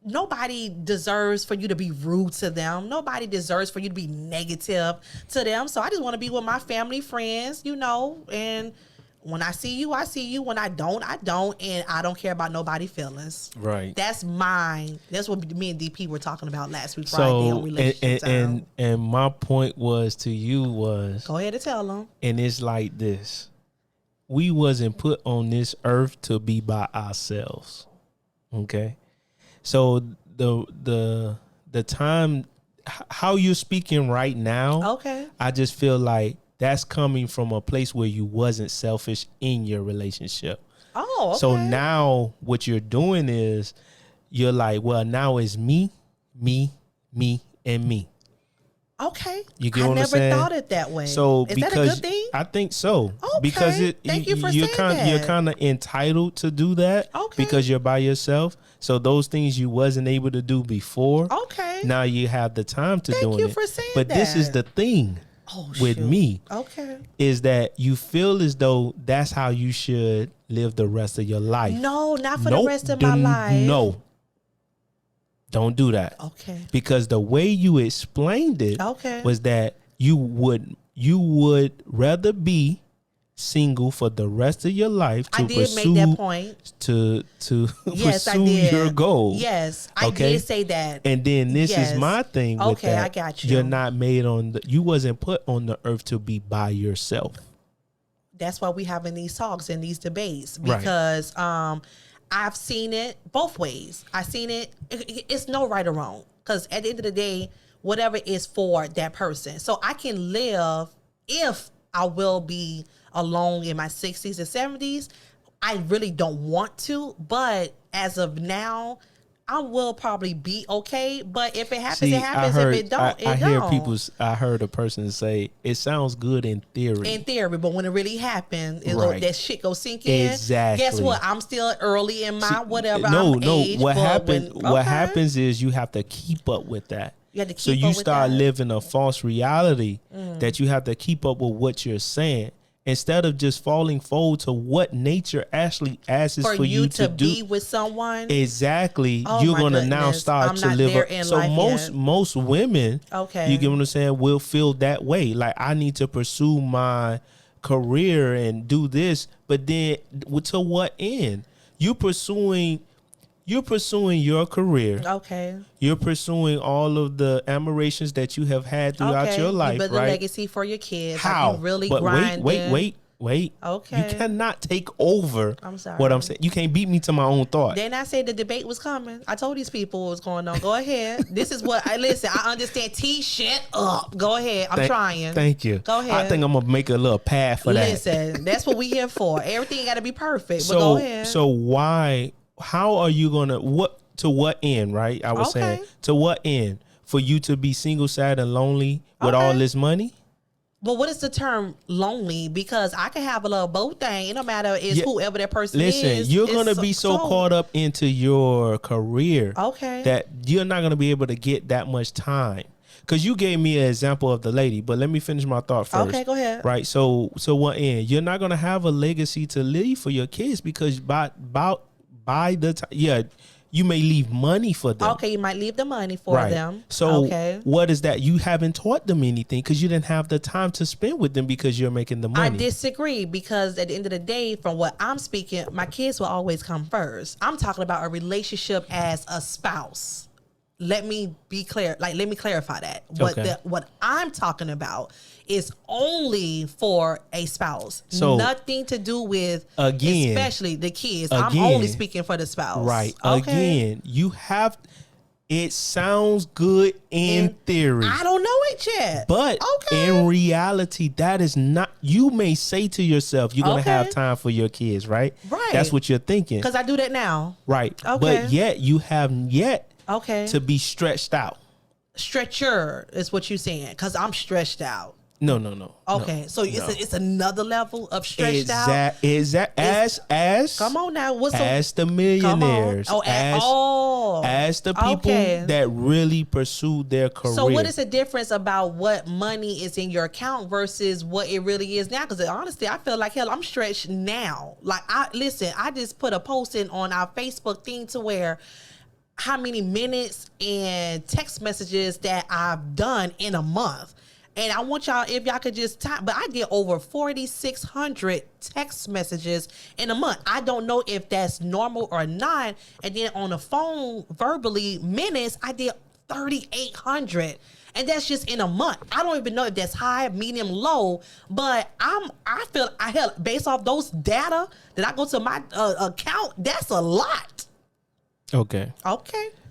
nobody deserves for you to be rude to them. Nobody deserves for you to be negative to them. So I just want to be with my family, friends, you know, and when I see you, I see you. When I don't, I don't. And I don't care about nobody's feelings. Right. That's mine. That's what me and DP were talking about last week, Friday, on relationship time. And my point was to you was... Go ahead and tell them. And it's like this. We wasn't put on this earth to be by ourselves. Okay? So the time... How you're speaking right now... Okay. I just feel like that's coming from a place where you wasn't selfish in your relationship. Oh, okay. So now what you're doing is you're like, well, now it's me, and me. Okay. You get what I'm I saying? never thought it that way. So is because that a good thing? I think so. Okay. Because Thank you for you're saying that. You're kind of entitled to do that. Okay. Because you're by yourself. So those things you wasn't able to do before. Okay. Now you have the time to do it. Thank you for saying but that. this is the thing with shoot. me. Okay. Is that you feel as though that's how you should live the rest of your life. No, not for the rest of my life. No. Don't do that. Okay. Because the way you explained it was that you would rather be single for the rest of your life to I did pursue make that point. to Yes, I pursue did. your goal. Yes, I did say that. And then this Yes. is my thing with Okay, that. I got you. You're not made you wasn't put on the earth to be by yourself. That's why we having these talks and these debates Right. because I've seen it both ways. I seen it. It's no right or wrong because at the end of the day, whatever is for that person. So I can live if I will be alone in my 60s and 70s. I really don't want to, but as of now, I will probably be okay. But if it happens, it happens. If it don't, it don't. I heard a person say it sounds good in theory. In theory, but when it really happens, Right. that shit go sink in. Exactly. Guess what? I'm still early in my whatever. No. Age, What but happens? when- What okay. happens is you have to keep up with that. You have to keep so up you with start that. living a false reality that you have to keep up with what you're saying instead of just falling forward to what nature actually asks for you to do. be with someone. Exactly. Oh, You're my gonna now goodness. start I'm to not live there up. in So life yet. most women, Okay. you get what I'm saying, will feel that way. Like I need to pursue my career and do this, but then to what end? You're pursuing your career. Okay. You're pursuing all of the admirations that you have had throughout your life, You build right? a legacy for your kids. How? Like you really But grinding. wait. Okay. You cannot take over I'm sorry. what I'm saying. You can't beat me to my own thought. Then I said the debate was coming. I told these people what was going on. Go ahead. This is what I listen. I understand. Shut up. Go ahead. I'm trying. Thank you. Go ahead. I think I'm gonna make a little path for that. Listen, that's what we here for. Everything got to be perfect. But go ahead. So why? How are you gonna to what end? Right? I was saying to what end for you to be single, sad, and lonely with all this money? But what is the term lonely? Because I can have a little both thing. It don't matter whoever that person is. Listen, you're going to be so caught up into your career that you're not going to be able to get that much time. Because you gave me an example of the lady, but let me finish my thought first. Okay, go ahead. Right, so what end? You're not going to have a legacy to leave for your kids because by the time, you may leave money for them. Okay, you might leave the money for them. So what is that? You haven't taught them anything because you didn't have the time to spend with them because you're making the money. I disagree because at the end of the day, from what I'm speaking, my kids will always come first. I'm talking about a relationship as a spouse. Let me be clear. Let me clarify that. What I'm talking about is only for a spouse. So nothing to do with especially the kids. I'm only speaking for the spouse. Right. Okay. Again, you have. It sounds good in theory. I don't know it yet. But in reality, that is not. You may say to yourself, you're gonna have time for your kids, right? Right. That's what you're thinking. Because I do that now. Right. Okay. But yet you haven't yet. To be stretched out. Stretcher is what you're saying, because I'm stretched out. No. Okay, so it's another level of stretched out. Come on now, as the millionaires, as the people that really pursue their career. So what is the difference about what money is in your account versus what it really is now? Because honestly, I feel like hell, I'm stretched now. Like I just put a post in on our Facebook thing to where how many minutes and text messages that I've done in a month. And I want y'all, if y'all could just type, but I did over 4,600 text messages in a month. I don't know if that's normal or not. And then on the phone, verbally, minutes, I did 3,800. And that's just in a month. I don't even know if that's high, medium, low, but I feel based off those data that I go to my account, that's a lot. Okay.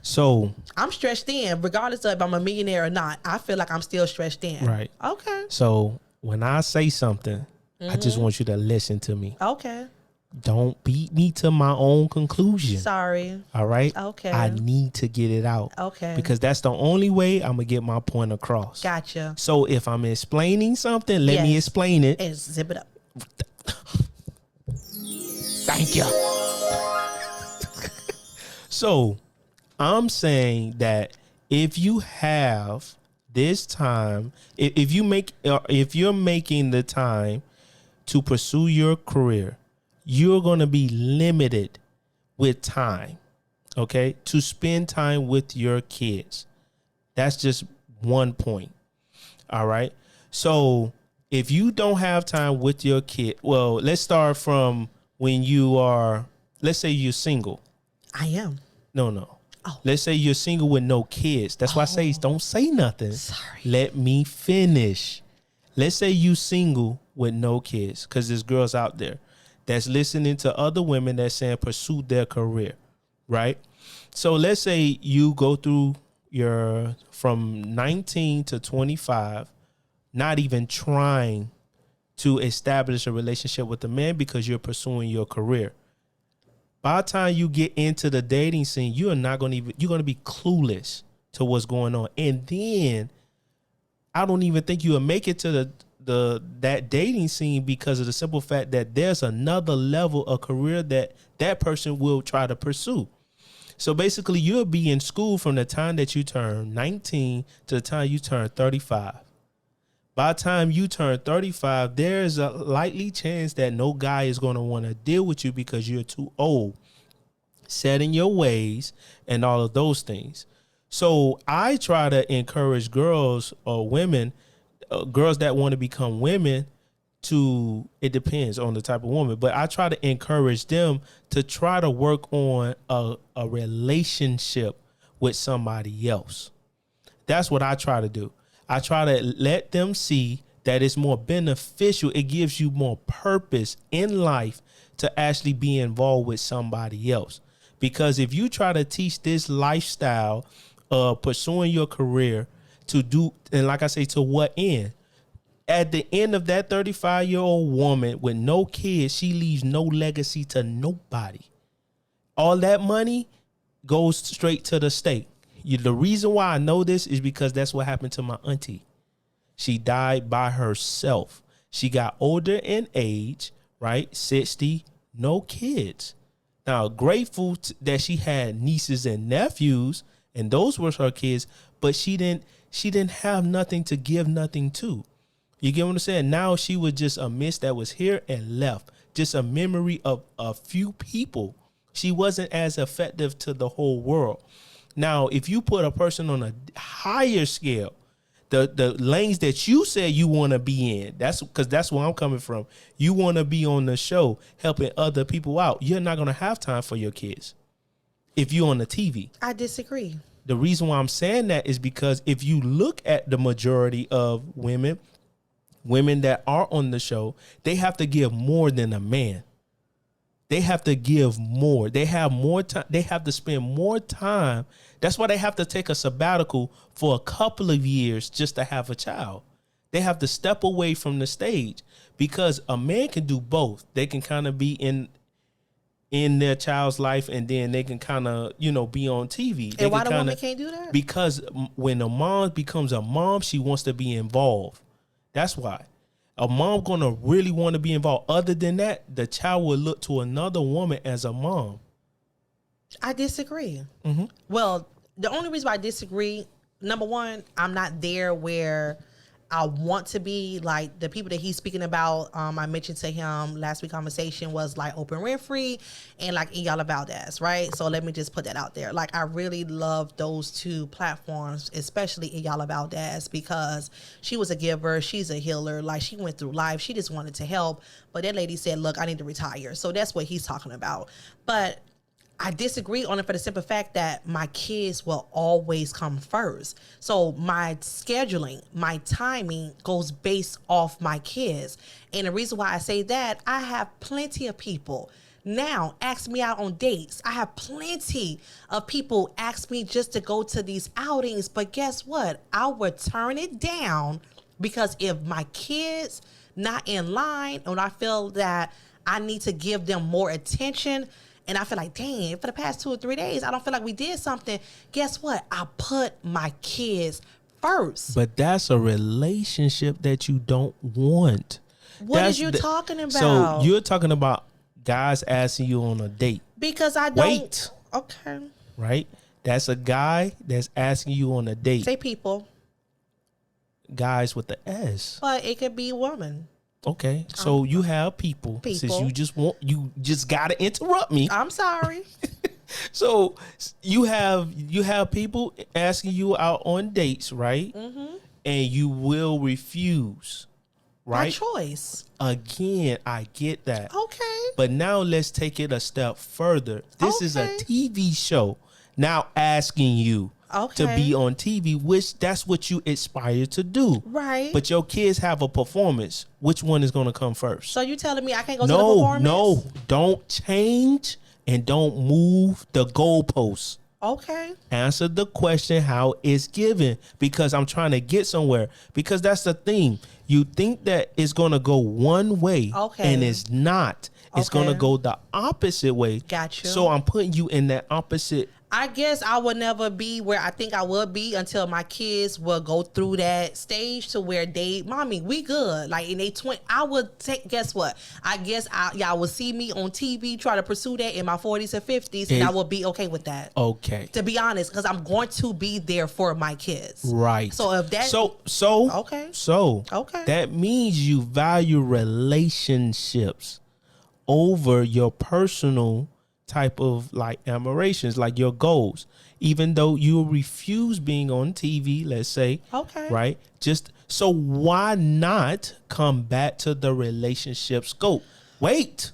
So I'm stretched in, regardless of if I'm a millionaire or not. I feel like I'm still stretched in. Right. Okay. So when I say something, I just want you to listen to me. Okay. Don't beat me to my own conclusion. Sorry. All right? Okay. I need to get it out. Okay. Because that's the only way I'm going to get my point across. Gotcha. So if I'm explaining something, let me explain it. And zip it up. Thank you. So I'm saying that if you have this time, if you're making the time to pursue your career, you're going to be limited with time, okay, to spend time with your kids. That's just one point. All right. So if you don't have time with your kid, well, let's start from when let's say you're single. I am. No. Oh. Let's say you're single with no kids. That's why I say don't say nothing. Sorry. Let me finish. Let's say you single with no kids, because there's girls out there that's listening to other women that's saying pursue their career, right? So let's say you go through from 19 to 25, not even trying to establish a relationship with a man because you're pursuing your career. By the time you get into the dating scene, you're going to be clueless to what's going on. And then I don't even think you'll make it to that dating scene because of the simple fact that there's another level of career that person will try to pursue. So basically, you'll be in school from the time that you turn 19 to the time you turn 35. By the time you turn 35, there's a likely chance that no guy is going to want to deal with you because you're too old, set in your ways, and all of those things. So I try to encourage girls or women, girls that want to become women, it depends on the type of woman, but I try to encourage them to try to work on a relationship with somebody else. That's what I try to do. I try to let them see that it's more beneficial. It gives you more purpose in life to actually be involved with somebody else. Because if you try to teach this lifestyle of pursuing your career and like I say, to what end? At the end of that 35-year-old woman with no kids, she leaves no legacy to nobody. All that money goes straight to the state. The reason why I know this is because that's what happened to my auntie. She died by herself. She got older in age, right? 60, no kids. Now, grateful that she had nieces and nephews, and those were her kids, but she didn't have nothing to give nothing to. You get what I'm saying? Now she was just a mist that was here and left, just a memory of a few people. She wasn't as effective to the whole world. Now, if you put a person on a higher scale, the lanes that you said you want to be in, that's where I'm coming from. You want to be on the show helping other people out. You're not going to have time for your kids if you're on the TV. I disagree. The reason why I'm saying that is because if you look at the majority of women that are on the show, they have to give more than a man. They have to give more. They have more time. They have to spend more time. That's why they have to take a sabbatical for a couple of years just to have a child. They have to step away from the stage because a man can do both. They can kind of be in their child's life, and then they can kind of, be on TV. And why the woman can't do that? Because when a mom becomes a mom, she wants to be involved. That's why. A mom gonna really want to be involved. Other than that, the child will look to another woman as a mom. I disagree. Mm-hmm. Well, the only reason why I disagree, number one, I'm not there where I want to be. Like the people that he's speaking about, I mentioned to him last week conversation was like Oprah Winfrey and like Iyala Valdez, right? So let me just put that out there. Like I really love those two platforms, especially Iyala Valdez, because she was a giver, she's a healer. Like she went through life, she just wanted to help, but that lady said, "Look, I need to retire." So that's what he's talking about. But I disagree on it for the simple fact that my kids will always come first. So my scheduling, my timing goes based off my kids. And the reason why I say that, I have plenty of people now ask me out on dates. I have plenty of people ask me just to go to these outings. But guess what? I would turn it down Because if my kids not in line, and I feel that I need to give them more attention, and I feel like, dang, for the past 2 or 3 days, I don't feel like we did something. Guess what? I put my kids first. But that's a relationship that you don't want. What is you talking about? So you're talking about guys asking you on a date. Because I don't. Wait. Okay. Right? That's a guy that's asking you on a date. Say people. Guys with the S. But it could be woman. Okay. So you have people. Since you just gotta interrupt me. I'm sorry. So you have people asking you out on dates, right? Mm-hmm. And you will refuse. Right? By choice. Again, I get that. Okay. But now let's take it a step further. This is a TV show now asking you to be on TV, which that's what you aspire to do. Right. But your kids have a performance. Which one is going to come first? So you telling me I can't go to the performance? No. Don't change and don't move the goalposts. Okay. Answer the question how it's given, because I'm trying to get somewhere. Because that's the thing. You think that it's going to go one way, and it's not. It's going to go the opposite way. Got you. So I'm putting you in that opposite. I guess I would never be where I think I would be until my kids will go through that stage to where mommy, we good. Like in they 20, I would take, guess what? I guess y'all will see me on TV try to pursue that in my 40s and 50s, and I will be okay with that. Okay. To be honest, because I'm going to be there for my kids. Right. So if that. Okay. So that means you value relationships over your personal type of like admirations, like your goals, even though you refuse being on TV, let's say, right? Just so why not come back to the relationship scope? Wait,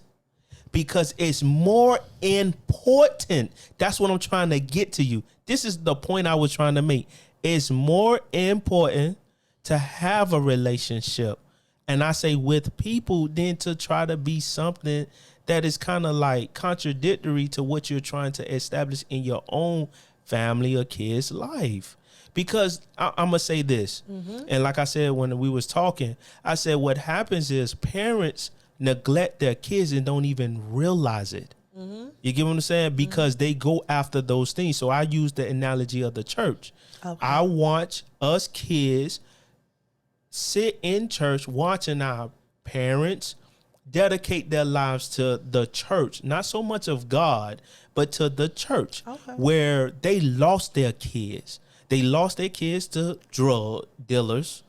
because it's more important. That's what I'm trying to get to you. This is the point I was trying to make. It's more important to have a relationship, and I say with people, than to try to be something that is kind of like contradictory to what you're trying to establish in your own family or kid's life. Because I'm going to say this, and like I said when we was talking, I said what happens is parents neglect their kids and don't even realize it. You get what I'm saying? Because they go after those things. So I use the analogy of the church. I watch us kids sit in church watching our parents dedicate their lives to the church, not so much of God, but to the church, where they lost their kids. They lost their kids to drug dealers,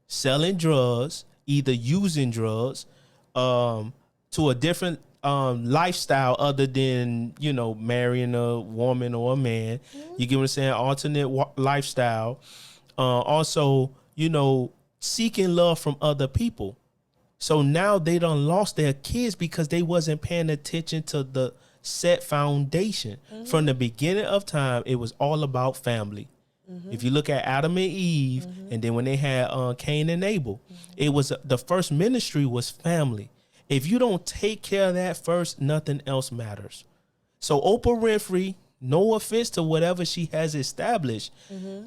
selling drugs, either using drugs, to a different lifestyle other than, marrying a woman or a man. You get what I'm saying? Alternate lifestyle. Also, seeking love from other people. So now they done lost their kids because they wasn't paying attention to the set foundation. From the beginning of time, it was all about family. If you look at Adam and Eve, and then when they had Cain and Abel, it was the first ministry was family. If you don't take care of that first, nothing else matters. So Oprah Winfrey, no offense to whatever she has established,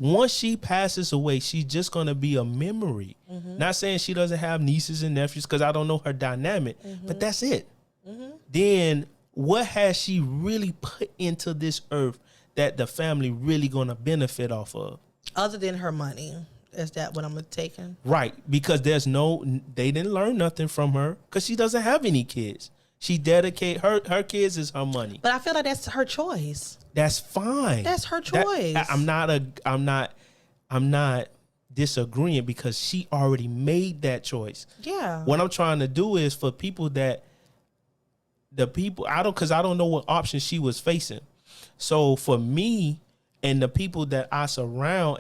once she passes away, she's just going to be a memory. Not saying she doesn't have nieces and nephews, because I don't know her dynamic, but that's it. Then what has she really put into this earth that the family really going to benefit off of? Other than her money. Is that what I'm taking? Right. Because they didn't learn nothing from her, because she doesn't have any kids. She dedicate her kids is her money. But I feel like that's her choice. That's fine. That's her choice. I'm not disagreeing, because she already made that choice. Yeah. What I'm trying to do is for people because I don't know what options she was facing. So for me and the people that I surround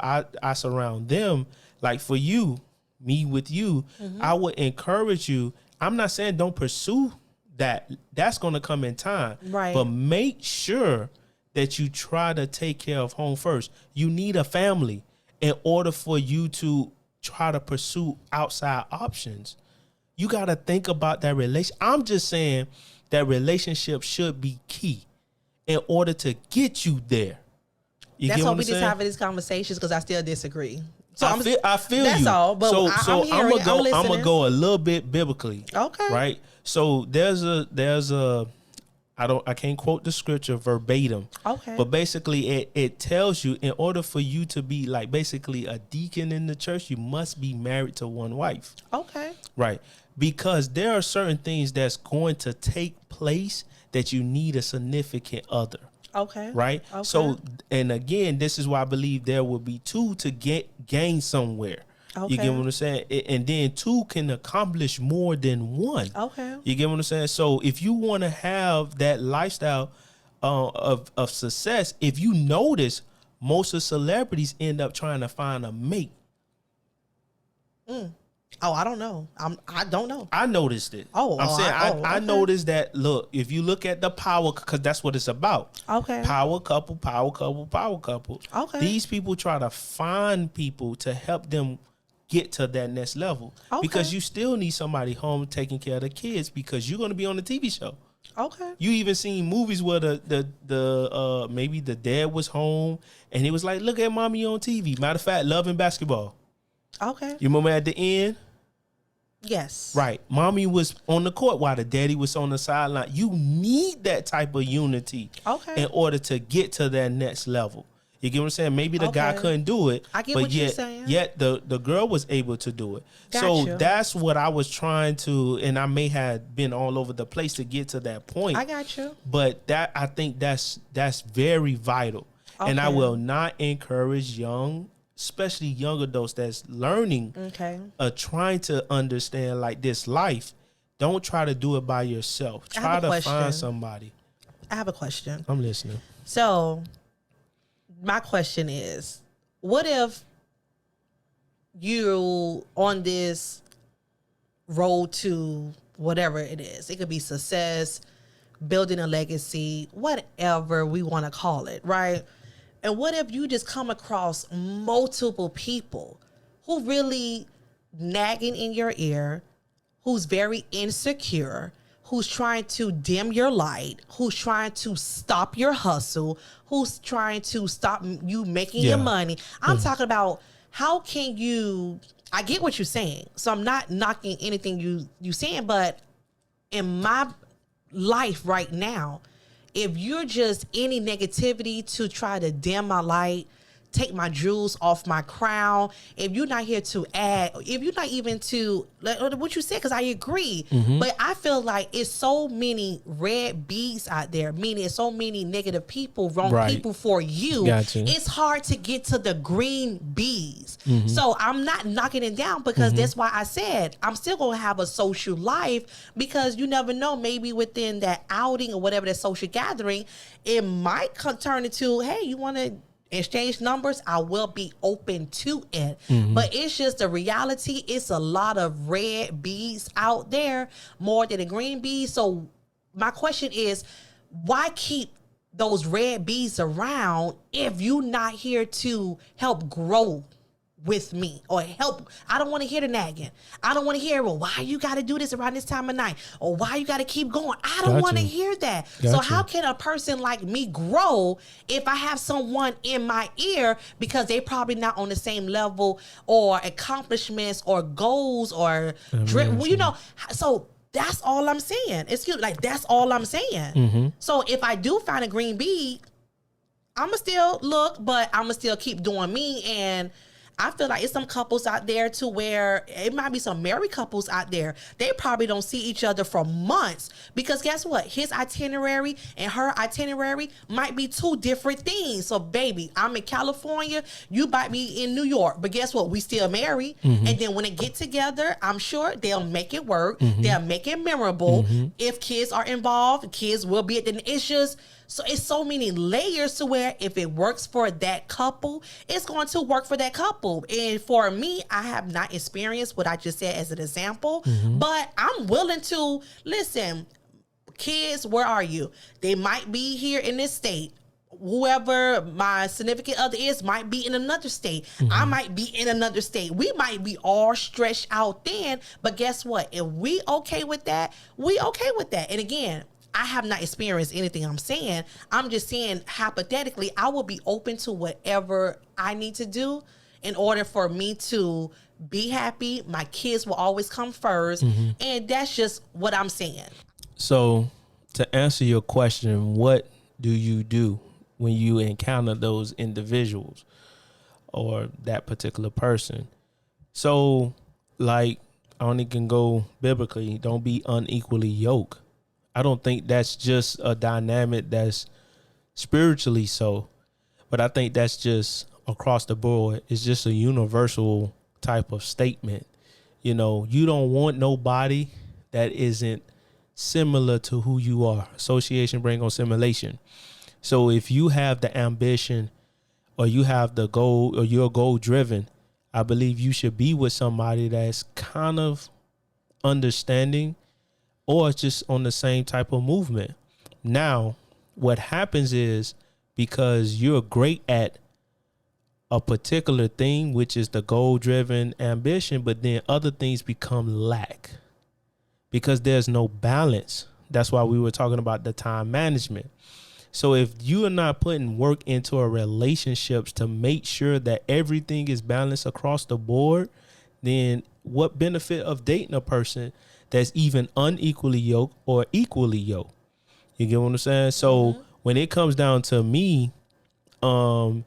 I surround them, like for you, me with you, I would encourage you. I'm not saying don't pursue that. That's going to come in time. Right. But make sure that you try to take care of home first. You need a family in order for you to try to pursue outside options. You got to think about that relation. I'm just saying that relationship should be key in order to get you there. That's why we just having these conversations, because I still disagree. So I feel that's you. all. But I'm gonna go a little bit biblically. Okay. Right. So there's a I can't quote the scripture verbatim. Okay. But basically it tells you in order for you to be like basically a deacon in the church, you must be married to one wife. Okay. Right. Because there are certain things that's going to take place that you need a significant other. Okay. Right. Okay. So, and again, this is why I believe there will be two to gain somewhere. Okay. You get what I'm saying? And then two can accomplish more than one. Okay. You get what I'm saying? So if you want to have that lifestyle of success, if you notice, most of celebrities end up trying to find a mate. Oh, I don't know. I don't know. I noticed it. Oh, I'm saying I okay. noticed that. Look, if you look at the power, because that's what it's about. Okay. Power couple, power couple, power couple. Okay. These people try to find people to help them get to that next level. Okay. Because you still need somebody home taking care of the kids because you're going to be on the TV show. Okay. You even seen movies where the maybe the dad was home and he was like, "Look at mommy on TV." Matter of fact, Love and Basketball. Okay. You remember at the end? Yes. Right. Mommy was on the court while the daddy was on the sideline. You need that type of unity Okay. in order to get to that next level. You get what I'm saying? Maybe the guy couldn't do it. I get but what you're saying. Yet the girl was able to do it. Got so you. that's what I was trying to, and I may have been all over the place to get to that point. I got you. But that I think that's very vital. And I Okay. will not encourage especially young adults that's learning, trying to understand like this life. Don't try to do it by yourself. Try to find somebody. I have a question. I'm listening. So, my question is, what if you on this road to whatever it is? It could be success, building a legacy, whatever we want to call it, right? And what if you just come across multiple people who really nagging in your ear, who's very insecure, who's trying to dim your light, who's trying to stop your hustle, who's trying to stop you making your money. I'm talking about how can you, I get what you're saying. So I'm not knocking anything you saying, but in my life right now, if you're just any negativity to try to dim my light, take my jewels off my crown, if you're not here to add, if you're not even to, like what you said, because I agree, but I feel like it's so many red bees out there, meaning it's so many negative people, wrong people for you. Gotcha. It's hard to get to the green bees. So I'm not knocking it down because that's why I said I'm still going to have a social life because you never know, maybe within that outing or whatever that social gathering, it might turn into, hey, you want to exchange numbers, I will be open to it. But it's just the reality. It's a lot of red bees out there more than the green bees. So my question is, why keep those red bees around if you're not here to help grow with me or help? I don't want to hear the nagging. I don't want to hear, well, why you got to do this around this time of night, or why you got to keep going. I don't want to hear that. So how can a person like me grow if I have someone in my ear because they probably not on the same level or accomplishments or goals or you know? So that's all I'm saying. That's all I'm saying. So if I do find a green bee, I'ma still look, but I'ma still keep doing me. And I feel like it's some couples out there to where it might be some married couples out there. They probably don't see each other for months because guess what? His itinerary and her itinerary might be two different things. So baby, I'm in California, you might be in New York, but guess what? We still married. And then when they get together, I'm sure they'll make it work. They'll make it memorable. If kids are involved, kids will be at the, it's just, so it's so many layers to where if it works for that couple, it's going to work for that couple. And for me, I have not experienced what I just said as an example, but I'm willing to listen. Kids, where are you? They might be here in this state. Whoever my significant other is might be in another state. I might be in another state. We might be all stretched out thin, but guess what? If we okay with that, we okay with that. And again, I have not experienced anything I'm saying. I'm just saying hypothetically, I will be open to whatever I need to do in order for me to be happy. My kids will always come 1st, and that's just what I'm saying. So to answer your question, what do you do when you encounter those individuals or that particular person? So, like, I only can go biblically. Don't be unequally yoked. I don't think that's just a dynamic that's spiritually so, but I think that's just across the board. It's just a universal type of statement. You know, you don't want nobody that isn't similar to who you are. Association bring on simulation. So if you have the ambition or you have the goal or you're goal driven, I believe you should be with somebody that's kind of understanding or just on the same type of movement. Now, what happens is because you're great at a particular thing, which is the goal-driven ambition, but then other things become lack because there's no balance. That's why we were talking about the time management. So if you are not putting work into a relationships to make sure that everything is balanced across the board, then what benefit of dating a person that's even unequally yoked or equally yoked? You get what I'm saying? So when it comes down to me, of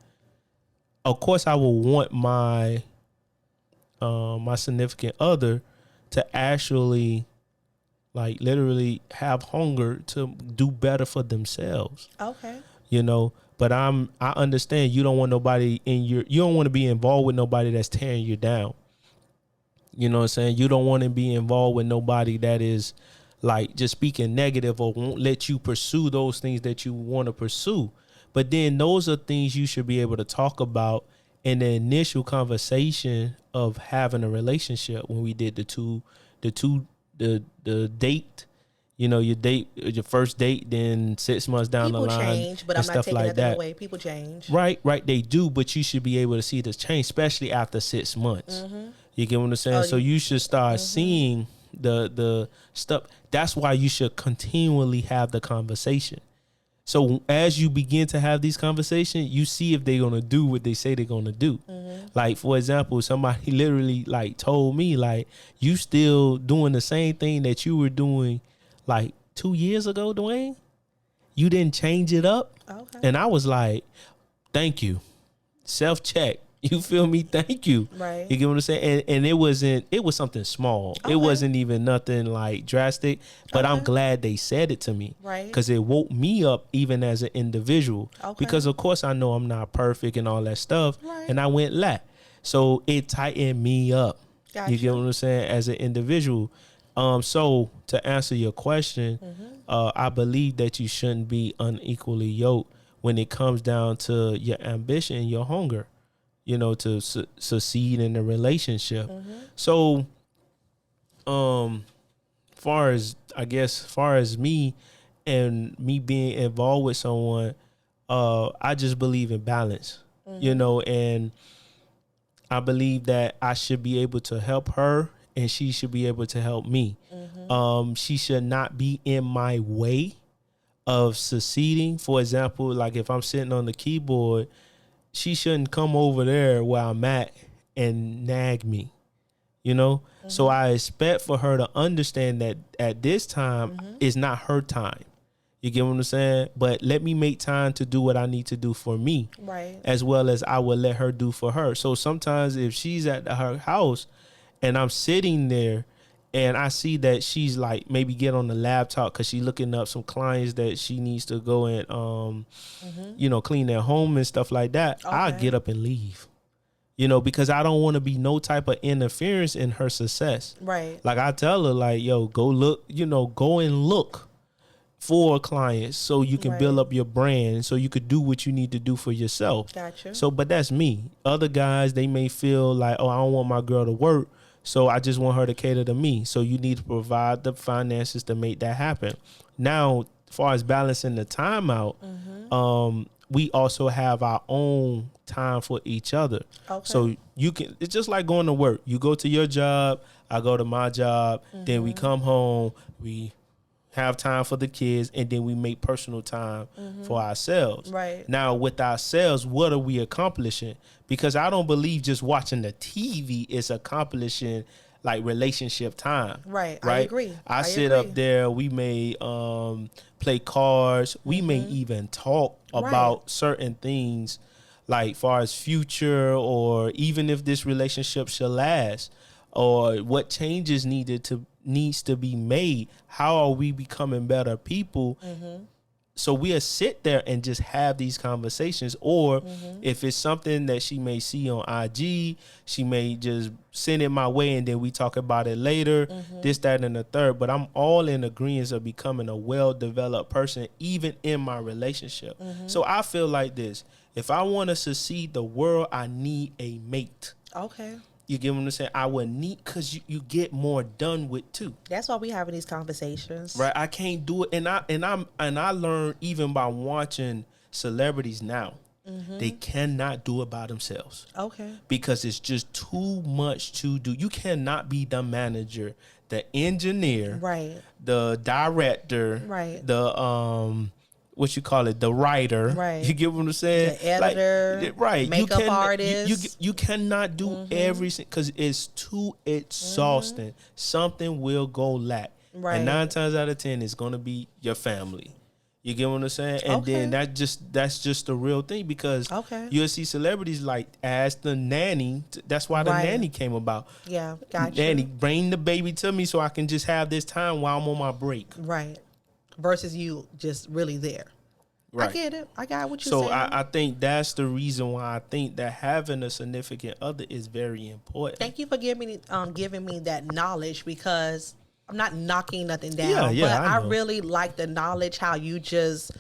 course I will want my my significant other to actually like literally have hunger to do better for themselves. Okay. You know, but I understand you don't want nobody you don't want to be involved with nobody that's tearing you down. You know what I'm saying? You don't want to be involved with nobody that is like just speaking negative or won't let you pursue those things that you want to pursue. But then those are things you should be able to talk about in the initial conversation of having a relationship. When we did the date, you know, your first date, then 6 months down People the line, change, but I'm not taking like that away. People change. Right, they do, but you should be able to see the change, especially after 6 months. You get what I'm saying? So you should start seeing the stuff. That's why you should continually have the conversation. So as you begin to have these conversations, you see if they're going to do what they say they're going to do. Like, for example, somebody literally like told me, like, you still doing the same thing that you were doing like 2 years ago, Dwayne? You didn't change it up? Okay. And I was like, thank you. Self-check. You feel me? Thank you. Right. You get what I'm saying? And it was something small. Okay. It wasn't even nothing like drastic, but I'm glad they said it to me. Right. Because it woke me up even as an individual. Okay. Because of course I know I'm not perfect and all that stuff. Right. And I went left. So it tightened me up. Gotcha. You get what I'm saying? As an individual. So to answer your question, I believe that you shouldn't be unequally yoked when it comes down to your ambition and your hunger, you know, to succeed in a relationship. So, far as me and me being involved with someone, I just believe in balance, you know, and I believe that I should be able to help her and she should be able to help me. She should not be in my way of succeeding. For example, like if I'm sitting on the keyboard, she shouldn't come over there where I'm at and nag me, you know? So I expect for her to understand that at this time is not her time. You get what I'm saying? But let me make time to do what I need to do for me. Right. As well as I will let her do for her. So sometimes if she's at her house and I'm sitting there and I see that she's like maybe get on the laptop because she's looking up some clients that she needs to go and, you know, clean their home and stuff like that, I'll get up and leave. You know, because I don't want to be no type of interference in her success. Right. Like I tell her like, yo, go look, you know, go and look for clients so you can build up your brand so you could do what you need to do for yourself. Gotcha. So, but that's me. Other guys, they may feel like, oh, I don't want my girl to work, so I just want her to cater to me. So you need to provide the finances to make that happen. Now, as far as balancing the time out, we also have our own time for each other. Okay. So you can, it's just like going to work. You go to your job, I go to my job, then we come home, we have time for the kids, and then we make personal time for ourselves. Right. Now, with ourselves, what are we accomplishing? Because I don't believe just watching the TV is accomplishing like relationship time. Right. I agree. I sit up there. We may play cards. We may even talk about certain things, like far as future, or even if this relationship shall last, or what changes needs to be made. How are we becoming better people? So we'll sit there and just have these conversations. Or if it's something that she may see on IG, she may just send it my way, and then we talk about it later, this, that, and the third. But I'm all in agreement of becoming a well-developed person, even in my relationship. So I feel like this. If I want to succeed the world, I need a mate. Okay. You get what I'm saying? I would need, because you get more done with too. That's why we having these conversations. Right. I can't do it. And I learned even by watching celebrities now, they cannot do it by themselves. Okay. Because it's just too much to do. You cannot be the manager, the engineer, right, the director, right, the what you call it, the writer, right? You get what I'm saying? The editor, like, right? Makeup artist. You cannot do everything because it's too exhausting. Something will go lack, right? And 9 times out of 10, it's gonna be your family. You get what I'm saying? And then that's just the real thing, because you'll see celebrities like as the nanny. That's why the nanny came about. Yeah, gotcha. Nanny, bring the baby to me so I can just have this time while I'm on my break. Right. Versus you just really there. Right. I get it. I got what you're saying. So I think that's the reason why I think that having a significant other is very important. Thank you for giving me that knowledge, because I'm not knocking nothing down. Yeah, but I really like the knowledge, how you just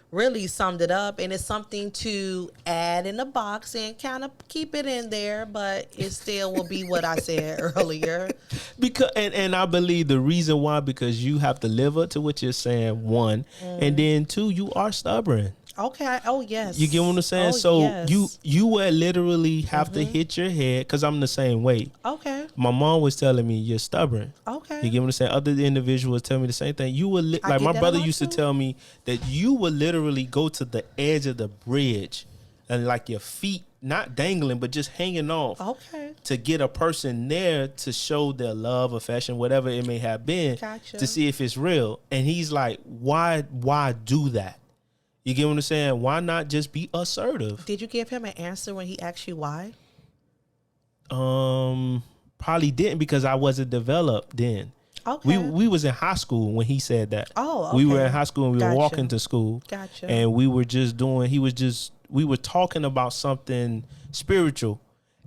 really summed it up, and it's something to add in the box and kind of keep it in there, but it still will be what I said earlier. Because and I believe the reason why, because you have to live up to what you're saying, one, and then two, you are stubborn. Okay. Oh yes. You get what I'm saying? You will literally have to hit your head, because I'm the same way. Okay. My mom was telling me you're stubborn. Okay. You get what I'm saying? Other individuals tell me the same thing. You will like my brother used to tell me that you would literally go to the edge of the bridge, and like your feet not dangling but just hanging off. Okay. To get a person there to show their love, affection, whatever it may have been, gotcha, to see if it's real. And he's like, why do that? You get what I'm saying? Why not just be assertive? Did you give him an answer when he asked you why? Probably didn't, because I wasn't developed then. Okay. We was in high school when he said that. Oh, okay. We were in high school and we were walking to school. Gotcha. And we were just we were talking about something spiritual.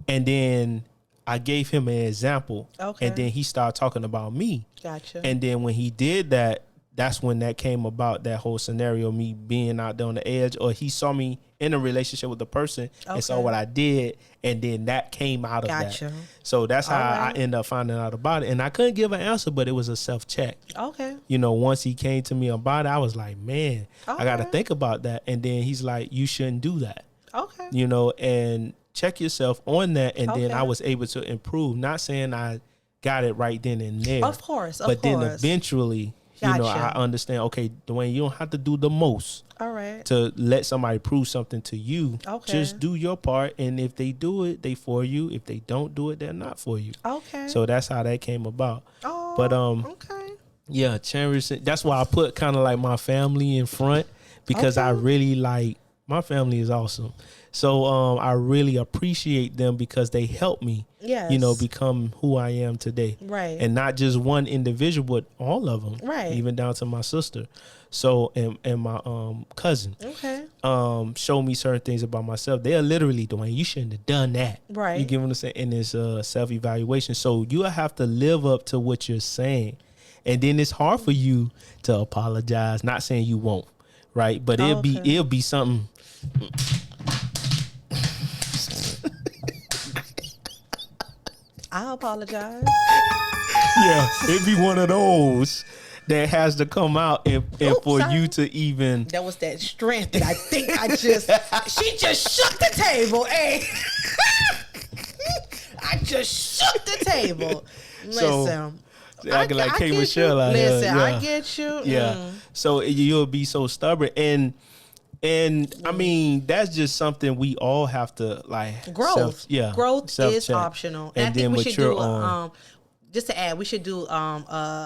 And then I gave him an example. Okay. And then he started talking about me. Gotcha. And then when he did that, that's when that came about, that whole scenario, me being out there on the edge, or he saw me in a relationship with the person and saw what I did, and then that came out of that. So that's how I ended up finding out about it. And I couldn't give an answer, but it was a self-check. Okay. You know, once he came to me about it, I was like, man, I got to think about that. And then he's like, you shouldn't do that. Okay. You know, and check yourself on that. And then I was able to improve. Not saying I got it right then and there. Of course. But then eventually, you know, I understand, okay, Dwayne, you don't have to do the most to let somebody prove something to you. Okay. Just do your part, and if they do it, they for you. If they don't do it, they're not for you. Okay. So that's how that came about. Oh, but okay. Yeah, cherish it. That's why I put kind of like my family in front, because I really like, my family is awesome. So I really appreciate them, because they help me, you know, become who I am today. Right. And not just one individual, but all of them. Right. Even down to my sister. So, and my cousin. Okay. Show me certain things about myself. They're literally, Dwayne, you shouldn't have done that. Right. You get what I'm saying? In this self-evaluation. So you have to live up to what you're saying. And then it's hard for you to apologize. Not saying you won't. Right. But it'll be something. I apologize. Yeah, it'd be one of those that has to come out and for you to even. That was that strength that I think she just shook the table. Hey, I just shook the table. Listen. Acting like K. get Michelle you. out here. Listen, Yeah. I get you. Yeah. So you'll be so stubborn. And I mean, that's just something we all have to like Growth. Growth is self-check. optional. And I then think we should mature do on. just to add, we should do an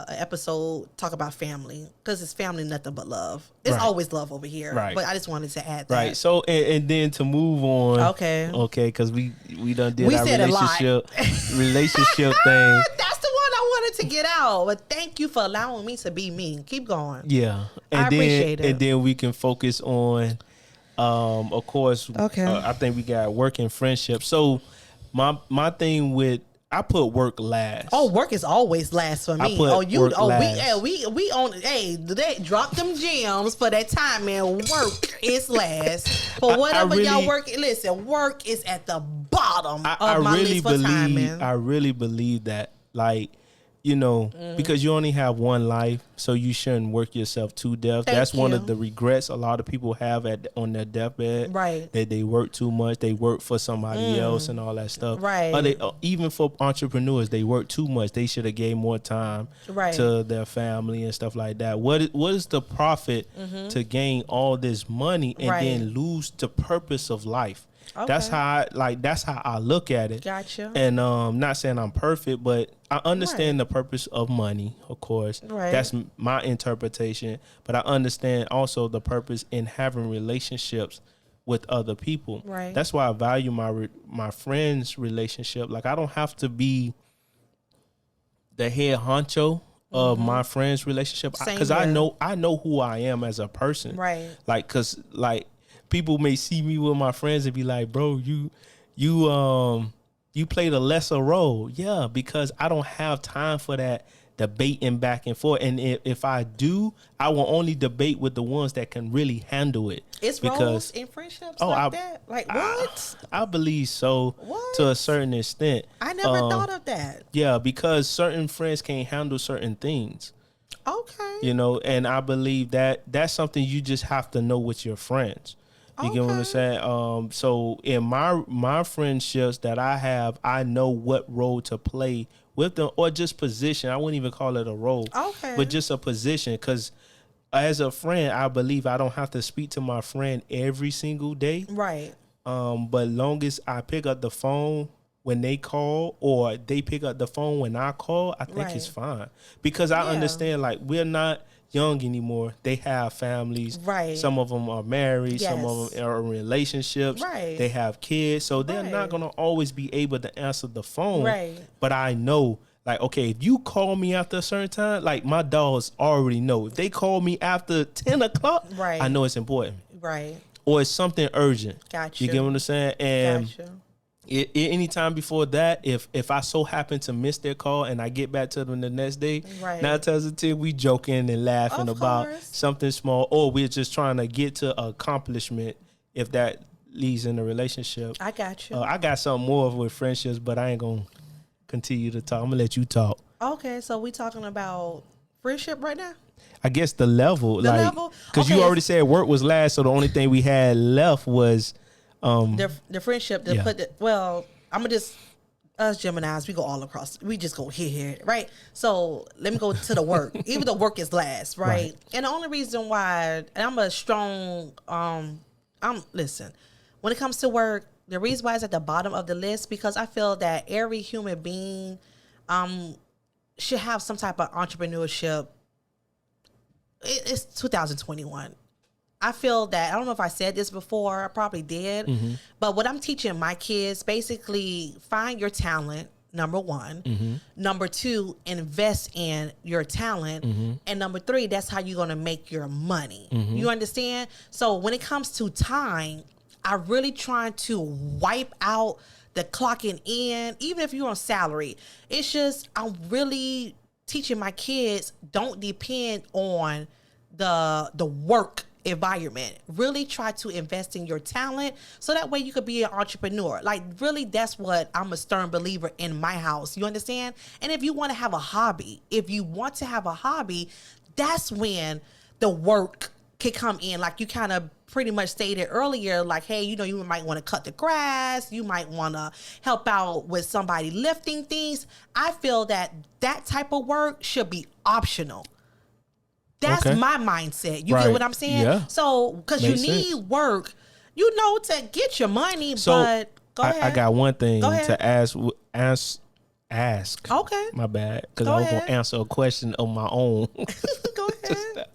episode talk about family, because it's family nothing but love. It's Right. always love over here. Right. But I just wanted to add that. Right. So and then to move on. Okay. Because we done did We our said a lot. relationship thing. That's the one I wanted to get out. But thank you for allowing me to be me. Keep going. Yeah. I appreciate it. And then we can focus on of course, Okay. I think we got work and friendship. So my thing with, I put work last. Oh, work is always last for me. put work last. We on. Hey, they drop them gems for that time, man. Work is last. For whatever y'all work. Listen, work is at the bottom of my list for time, man. I really believe that, like, because you only have one life, so you shouldn't work yourself to death. That's one of the regrets a lot of people have on their deathbed. Right. That they work too much. They work for somebody else and all that stuff. Right. Or even for entrepreneurs, they work too much. They should have gave more time to their family and stuff like that. What is the profit to gain all this money and then lose the purpose of life? Okay. That's how I look at it. Gotcha. And not saying I'm perfect, but I understand the purpose of money, of course. Right. That's my interpretation. But I understand also the purpose in having relationships with other people. Right. That's why I value my friends' relationship. Like, I don't have to be the head honcho of my friends' relationship, because I know who I am as a person. Right. Like, because like, people may see me with my friends and be like, bro, you played a lesser role. Yeah, because I don't have time for that debating back and forth. And if I do, I will only debate with the ones that can really handle it. It's roles in friendships that? Like, what? I believe so. What? To a certain extent. I never thought of that. Yeah, because certain friends can't handle certain things. Okay. And I believe that's something you just have to know with your friends. You get what I'm saying? So in my friendships that I have, I know what role to play with them, or just position. I wouldn't even call it a role, but just a position. Because as a friend, I believe I don't have to speak to my friend every single day. Right. But long as I pick up the phone when they call, or they pick up the phone when I call, I think it's fine. Because I understand, like, we're not young anymore. They have families. Right. Some of them are married. Yes. Some of them are in relationships. Right. They have kids. So they're not going to always be able to answer the phone. Right. But I know, like, okay, if you call me after a certain time, like, my dogs already know. If they call me after 10 o'clock, I know it's important. Right. Or it's something urgent. Gotcha. You get what I'm saying? And gotcha. Anytime before that, if I so happen to miss their call and I get back to them the next day, 9 times out of 10 we joking and laughing about something small, or we're just trying to get to accomplishment if that leads in a relationship. I got you. I got something more with friendships, but I ain't gonna continue to talk. I'm gonna let you talk. Okay, so we talking about friendship right now? I guess the level, because you already said work was last, so the only thing we had left was the friendship. Well, I'm gonna just, us Geminis, we go all across. We just go here, right? So let me go to the work. Even the work is last, right? And the only reason why, and I'm a strong, listen, when it comes to work, the reason why it's at the bottom of the list, because I feel that every human being, should have some type of entrepreneurship. It's 2021. I feel that, I don't know if I said this before, I probably did, but what I'm teaching my kids, basically find your talent, number one. Number two, invest in your talent. And number three, that's how you're going to make your money. You understand? So when it comes to time, I really try to wipe out the clocking in, even if you're on salary. It's just, I'm really teaching my kids, don't depend on the work environment. Really try to invest in your talent so that way you could be an entrepreneur. Like, really, that's what I'm a stern believer in my house. You understand? And if you want to have a hobby, that's when the work can come in. Like you kind of pretty much stated earlier, like, hey, you know, you might want to cut the grass. You might want to help out with somebody lifting things. I feel that type of work should be optional. That's my mindset. You get what I'm saying? Yeah. So, because you need work, you know, to get your money. So but go ahead. I got one thing to ask. Okay. My bad. Because I was going to answer a question on my own. Go ahead.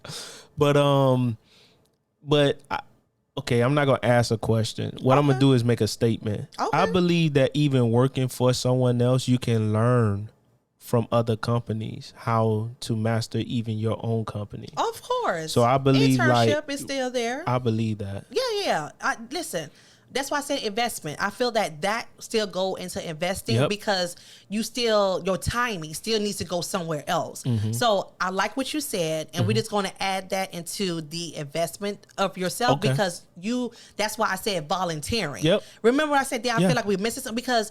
Okay, I'm not going to ask a question. What I'm going to do is make a statement. Okay. I believe that even working for someone else, you can learn from other companies how to master even your own company. Of course. So I believe internship is still there. I believe that. Yeah. Listen, that's why I said investment. I feel that still go into investing because your timing still needs to go somewhere else. Mm-hmm. So I like what you said, and we're just going to add that into the investment of yourself because that's why I said volunteering. Yep. Remember I said I feel like we're missing something because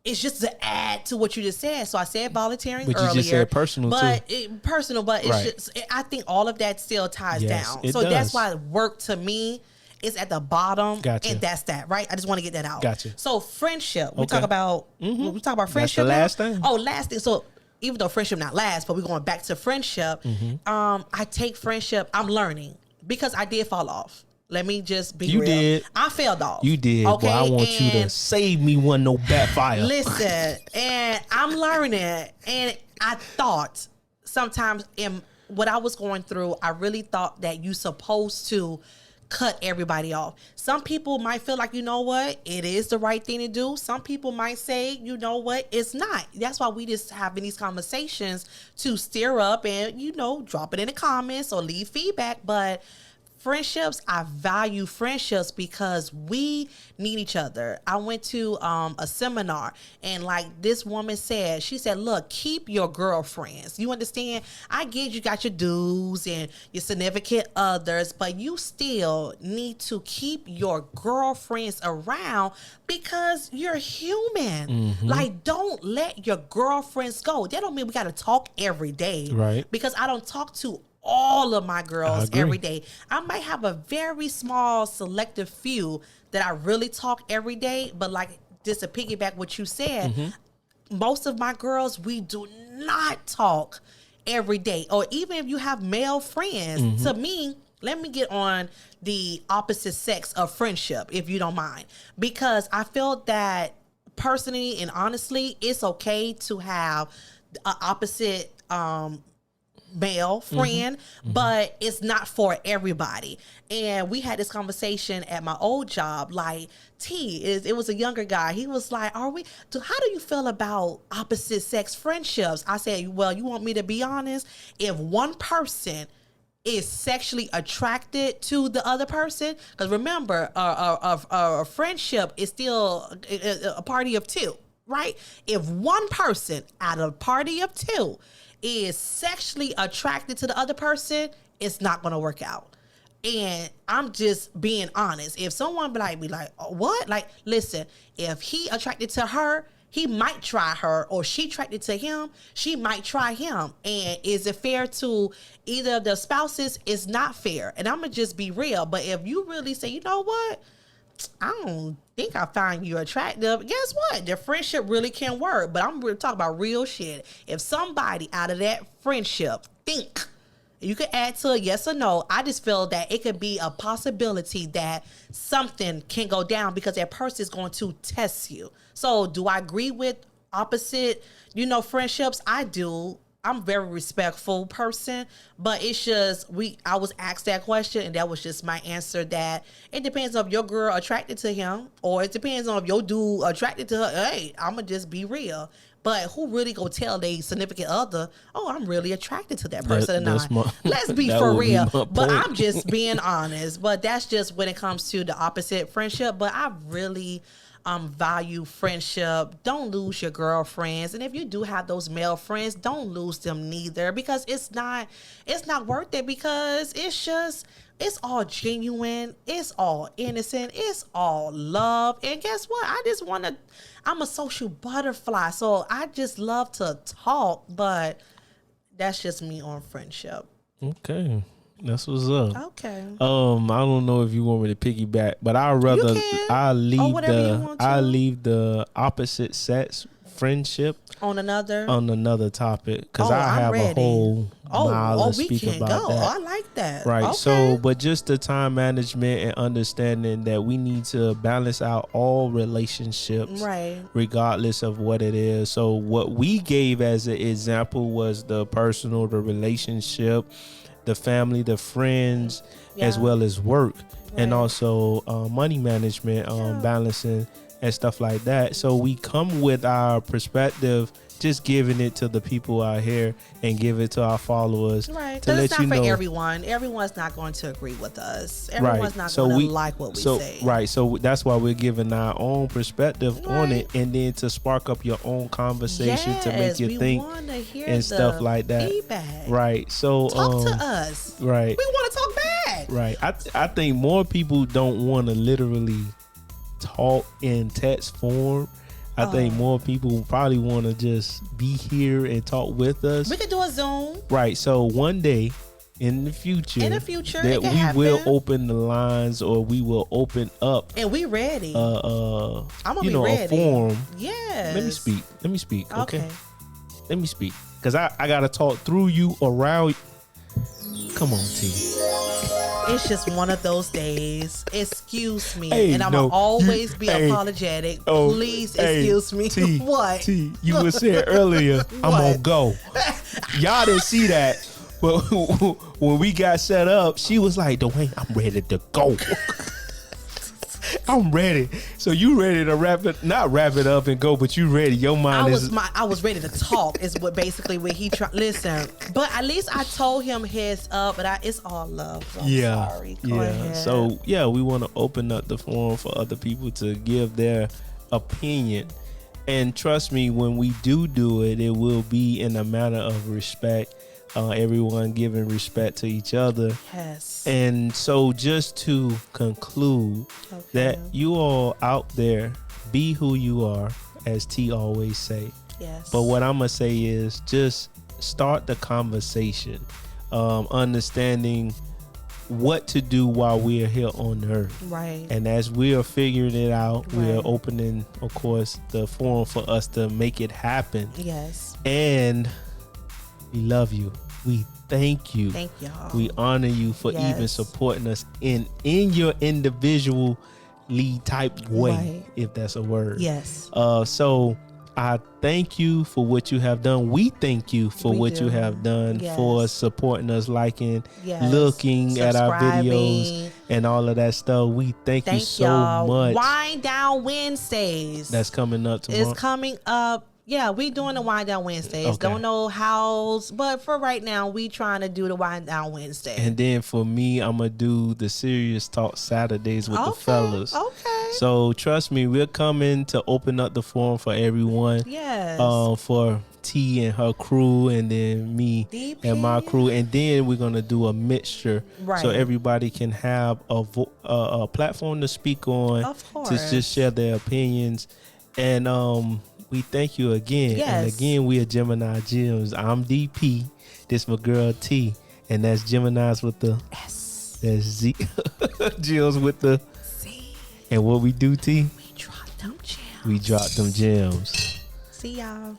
it's just to add to what you just said. So I said volunteering earlier. But you just said personal too. It's just, I think all of that still ties down. So that's why work to me is at the bottom. Gotcha. And that's that, right? I just want to get that out. Gotcha. So friendship. We talk about friendship. That's the last thing. Oh, last thing. So even though friendship not last, but we're going back to friendship. I take friendship. I'm learning because I did fall off. Let me just be real. Did. I failed off. You did. Okay. Well, I want you to save me one no backfire. Listen, and I'm learning. And I thought sometimes in what I was going through, I really thought that you supposed to cut everybody off. Some people might feel like, you know what, it is the right thing to do. Some people might say, you know what, it's not. That's why we just having these conversations to steer up and, you know, drop it in the comments or leave feedback. But friendships, I value friendships because we need each other. I went to a seminar and like this woman said, she said, look, keep your girlfriends. You understand? I get you got your dudes and your significant others, but you still need to keep your girlfriends around because you're human. Mm-hmm. Like, don't let your girlfriends go. That don't mean we got to talk every day. Right. Because I don't talk to all of my girls every day. I might have a very small selective few that I really talk every day, but like just to piggyback what you said, most of my girls, we do not talk every day. Or even if you have male friends, to me, let me get on the opposite sex of friendship, if you don't mind, because I feel that personally and honestly, it's okay to have an opposite male friend, but it's not for everybody. And we had this conversation at my old job, like it was a younger guy. He was like, how do you feel about opposite sex friendships? I said, well, you want me to be honest? If one person is sexually attracted to the other person, because remember, a friendship is still a party of two, right? If one person out of a party of two is sexually attracted to the other person, it's not going to work out. And I'm just being honest. If someone be like, oh, what? Like, listen, if he attracted to her, he might try her, or she attracted to him, she might try him. And is it fair to either of the spouses? It's not fair. And I'm going to just be real. But if you really say, you know what? I don't think I find you attractive. Guess what? The friendship really can work. But I'm really talking about real shit. If somebody out of that friendship think, you could add to a yes or no, I just feel that it could be a possibility that something can go down because that person is going to test you. So do I agree with opposite, friendships? I do. I'm a very respectful person, but it's just I was asked that question, and that was just my answer. That it depends on if your girl attracted to him, or it depends on if your dude attracted to her. Hey, I'ma just be real. But who really go tell their significant other, oh, I'm really attracted to that person or not? Let's be for real. But I'm just being honest. But that's just when it comes to the opposite friendship. But I really value friendship. Don't lose your girlfriends, and if you do have those male friends, don't lose them neither, because it's not worth it, because it's all genuine, it's all innocent, it's all love. And guess what? I'm a social butterfly, so I just love to talk. But that's just me on friendship. Okay. That's what's up. Okay. I don't know if you want me to piggyback, but I leave the opposite sex friendship on another topic because I I'm have ready. a whole mile to we speak can about go. that. I like that. Right. Okay. So, but just the time management and understanding that we need to balance out all relationships, right, regardless of what it is. So, what we gave as an example was the personal, the relationship, the family, the friends, as well as work, and also money management, balancing and stuff like that. So we come with our perspective, just giving it to the people out here and give it to our followers. Right. To let it's not you know, for everyone. Everyone's not going to agree with us. Everyone's not going to like what we say. Right. So that's why we're giving our own perspective on it, and then to spark up your own conversation, to make you think and stuff like that. Feedback. Right. So talk to us. Right. We want to talk back. Right. I think more people don't want to literally talk in text form. I think more people probably want to just be here and talk with us. We could do a Zoom. Right. So one day in the future that we will open the lines, or we will open up. And we ready. I'm gonna be ready. A forum. Yes. Let me speak. Okay. Let me speak. Because I got to talk through you, around. Come on, T. It's just one of those days. Excuse me. And I'm going to always be apologetic. Please excuse me. T, what? T, you were saying earlier, I'm going to go. Y'all didn't see that. But when we got set up, she was like, Dwayne, I'm ready to go. I'm ready. So you ready to not wrap it up and go, but you ready. Your mind I was ready to talk is what basically when he listen. But at least I told him heads up, but it's all love. So I'm sorry. Go ahead. So we want to open up the forum for other people to give their opinion. And trust me, when we do it, it will be in a manner of respect. Everyone giving respect to each other. Yes. And so just to conclude, that you all out there, be who you are, as T always say. Yes. But what I'm going to say is just start the conversation, understanding what to do while we're here on earth. Right. And as we are figuring it out, we are opening, of course, the forum for us to make it happen. Yes. And we love you. We thank you. Thank y'all. We honor you for even supporting us in your individually type way, if that's a word. Yes. So I thank you for what you have done. We thank you for what you have done for supporting us, liking, looking at our videos and all of that stuff. We thank you so much. Wind Down Wednesdays. That's coming up tomorrow. It's coming up. Yeah, we doing the Wind Down Wednesdays. Okay. Don't know how, but for right now, we trying to do the Wind Down Wednesday. And then for me, I'm going to do the Serious Talk Saturdays with the fellas. Okay. So trust me, we're coming to open up the forum for everyone. Yes. For T and her crew, and then me DP. and my crew. And then we're going to do a mixture. Right. So everybody can have a platform to speak on. Of course. To just share their opinions. And, we thank you again. Yes. And again, we are Geminis Gemz. I'm DP. This my girl T. And that's Geminis with the S. That's Z. Gems with the C. And what we do, T? We drop them gems. We drop them gems. See y'all.